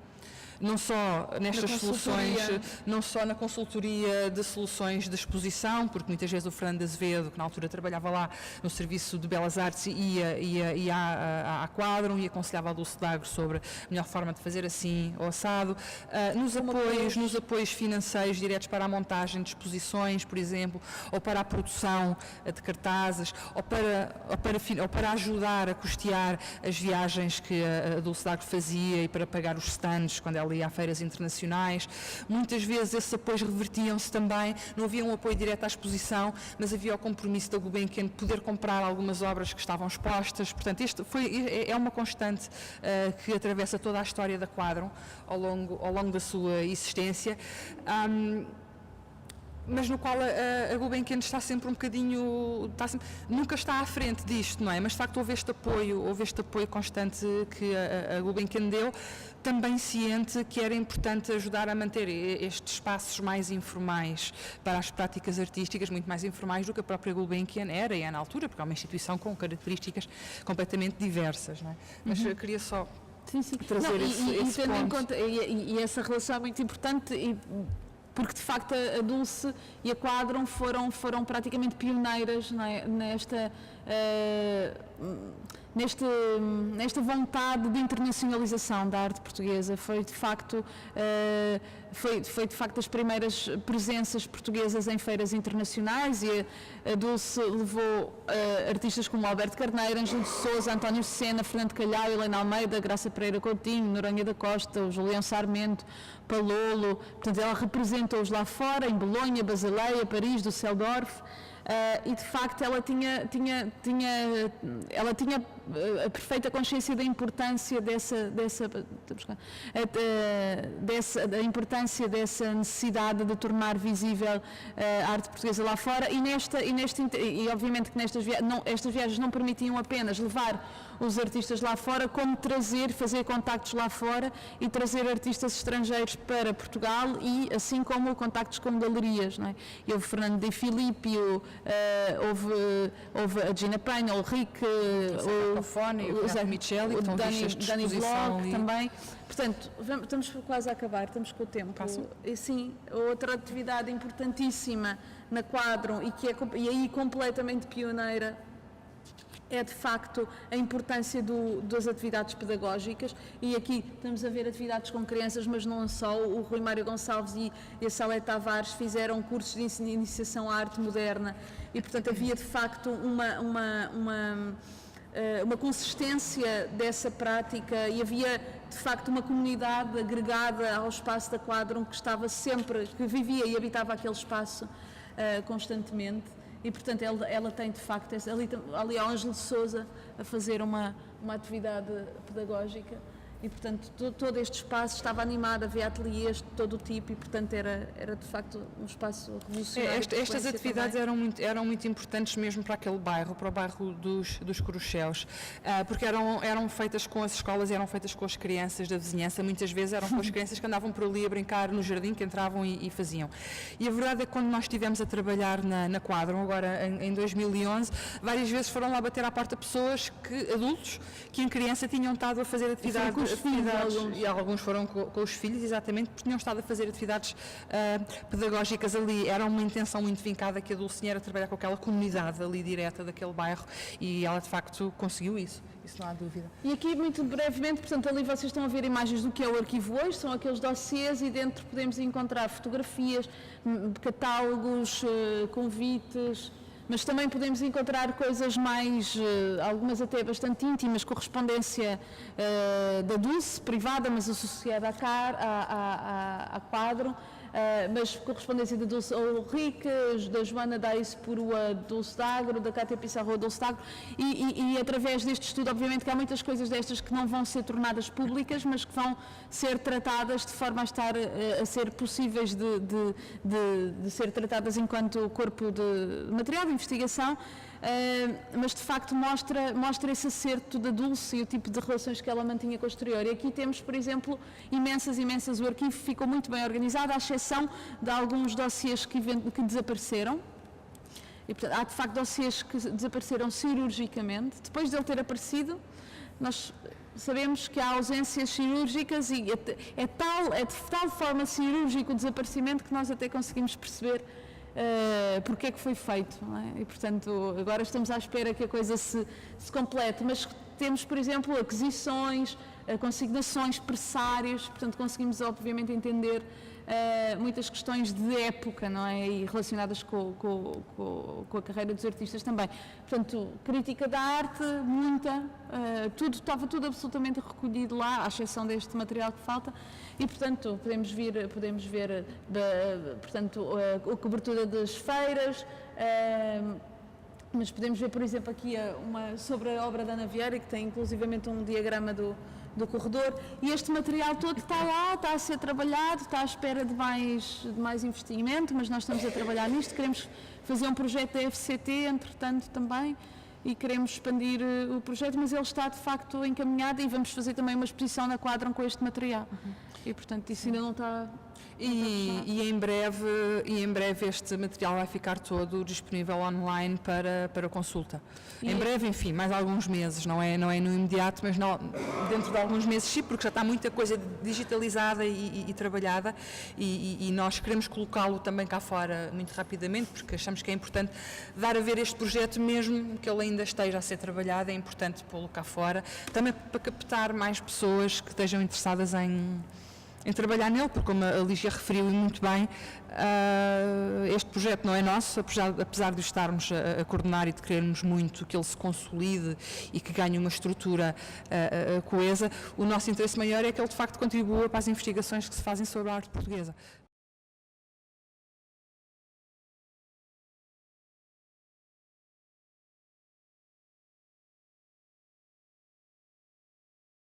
Não só nestas soluções, não só na consultoria de soluções de exposição, porque muitas vezes o Fernando Azevedo, que na altura trabalhava lá no Serviço de Belas Artes, ia à Quadron e aconselhava a Dulce D'Agro sobre a melhor forma de fazer assim ou assado. Nos apoios financeiros diretos para a montagem de exposições, por exemplo, ou para a produção de cartazes, ou para ajudar a custear as viagens que a Dulce D'Agro fazia e para pagar os stands quando ela ia a feiras internacionais. Muitas vezes esses apoios revertiam-se também, não havia um apoio direto à exposição, mas havia o compromisso da Gulbenkian de poder comprar algumas obras que estavam expostas. Portanto, é uma constante que atravessa toda a história da Quadron ao longo da sua existência. Mas no qual a Gulbenkian está sempre um bocadinho, nunca está à frente disto, não é? Mas de facto houve este apoio constante que a Gulbenkian deu, também ciente que era importante ajudar a manter estes espaços mais informais para as práticas artísticas, muito mais informais do que a própria Gulbenkian era e é na altura, porque é uma instituição com características completamente diversas, não é? Mas eu queria só trazer esse ponto. Em conta, e essa relação é muito importante, porque de facto a Dulce e a Quadron foram praticamente pioneiras, não é, nesta vontade de internacionalização da arte portuguesa. Foi de facto as primeiras presenças portuguesas em feiras internacionais, e a Dulce levou artistas como Alberto Carneiro, Ângelo de Sousa, António Sena, Fernando Calhau, Helena Almeida, Graça Pereira Coutinho, Noronha da Costa, o Julião Sarmento, Palolo. Portanto, ela representou-os lá fora, em Bolonha, Basileia, Paris, Düsseldorf. E de facto ela tinha a perfeita consciência da importância da importância dessa necessidade de tornar visível a arte portuguesa lá fora, e obviamente que estas viagens não permitiam apenas levar os artistas lá fora, como fazer contactos lá fora e trazer artistas estrangeiros para Portugal, e assim como contactos com galerias, não é? E houve Fernando de Filippo, houve a Gina Penha, o Rick, o Zé Micheli, o Dani Bloch também. Portanto, estamos quase a acabar, estamos com o tempo. E sim, outra atividade importantíssima na Quadron e aí completamente pioneira é de facto a importância das atividades pedagógicas, e aqui estamos a ver atividades com crianças, mas não só. O Rui Mário Gonçalves e a Salete Tavares fizeram cursos de iniciação à arte moderna, e portanto havia de facto uma consistência dessa prática, e havia de facto uma comunidade agregada ao espaço da Quadron que vivia e habitava aquele espaço constantemente. E, portanto, ela tem, de facto, ali há o Ângelo de Sousa a fazer uma atividade pedagógica, E, portanto, todo este espaço estava animado, havia ateliês de todo o tipo e, portanto, era de facto um espaço revolucionário. Estas atividades eram muito importantes mesmo para aquele bairro, para o bairro dos Corucheus, porque eram feitas com as escolas, eram feitas com as crianças da vizinhança, muitas vezes eram com as crianças que andavam por ali a brincar no jardim, que entravam e faziam. E a verdade é que quando nós estivemos a trabalhar na Quadron, agora em 2011, várias vezes foram lá bater à porta pessoas, adultos, que em criança tinham estado a fazer atividades, e alguns foram com os filhos, exatamente, porque tinham estado a fazer atividades pedagógicas ali. Era uma intenção muito vincada que a Dulcinea era trabalhar com aquela comunidade ali direta daquele bairro e ela de facto conseguiu isso não há dúvida. E aqui, muito brevemente, portanto, ali vocês estão a ver imagens do que é o arquivo hoje, são aqueles dossiês e dentro podemos encontrar fotografias, catálogos, convites, mas também podemos encontrar coisas mais, algumas até bastante íntimas, correspondência da Dulce, privada, mas associada à Quadron, mas correspondência da Dulce Ulricas, da Joana Dais Purua Dulce D'Agro, da Cátia Pissarro Dulce D'Agro, e através deste estudo, obviamente que há muitas coisas destas que não vão ser tornadas públicas, mas que vão ser tratadas de forma a ser possíveis de ser tratadas enquanto corpo de material de investigação, mas de facto mostra esse acerto da Dulce e o tipo de relações que ela mantinha com o exterior. E aqui temos, por exemplo, imensas, o arquivo ficou muito bem organizado, à exceção de alguns dossiês que desapareceram. E, portanto, há de facto dossiês que desapareceram cirurgicamente. Depois de ele ter aparecido, nós sabemos que há ausências cirúrgicas e é de tal forma cirúrgico o desaparecimento que nós até conseguimos perceber porque é que foi feito, não é? E, portanto, agora estamos à espera que a coisa se complete, mas temos, por exemplo, aquisições, consignações, pressários, portanto, conseguimos, obviamente, entender muitas questões de época, não é? E relacionadas com a carreira dos artistas também. Portanto, crítica da arte, muita, estava tudo absolutamente recolhido lá, à exceção deste material que falta, e, portanto, podemos ver portanto, a cobertura das feiras, mas podemos ver, por exemplo, aqui sobre a obra da Ana Vieira, que tem inclusivamente um diagrama do corredor, e este material todo está lá, está a ser trabalhado, está à espera de mais investimento, mas nós estamos a trabalhar nisto, queremos fazer um projeto da FCT, entretanto, também, e queremos expandir o projeto, mas ele está, de facto, encaminhado e vamos fazer também uma exposição na Quadron com este material. E, portanto, isso ainda não está... E em breve este material vai ficar todo disponível online para consulta. Em breve, enfim, mais alguns meses, não é no imediato, mas dentro de alguns meses sim, porque já está muita coisa digitalizada e trabalhada e nós queremos colocá-lo também cá fora muito rapidamente, porque achamos que é importante dar a ver este projeto, mesmo que ele ainda esteja a ser trabalhado, é importante pô-lo cá fora, também para captar mais pessoas que estejam interessadas em trabalhar nele, porque como a Lígia referiu muito bem, este projeto não é nosso, apesar de estarmos a coordenar e de querermos muito que ele se consolide e que ganhe uma estrutura coesa, o nosso interesse maior é que ele de facto contribua para as investigações que se fazem sobre a arte portuguesa.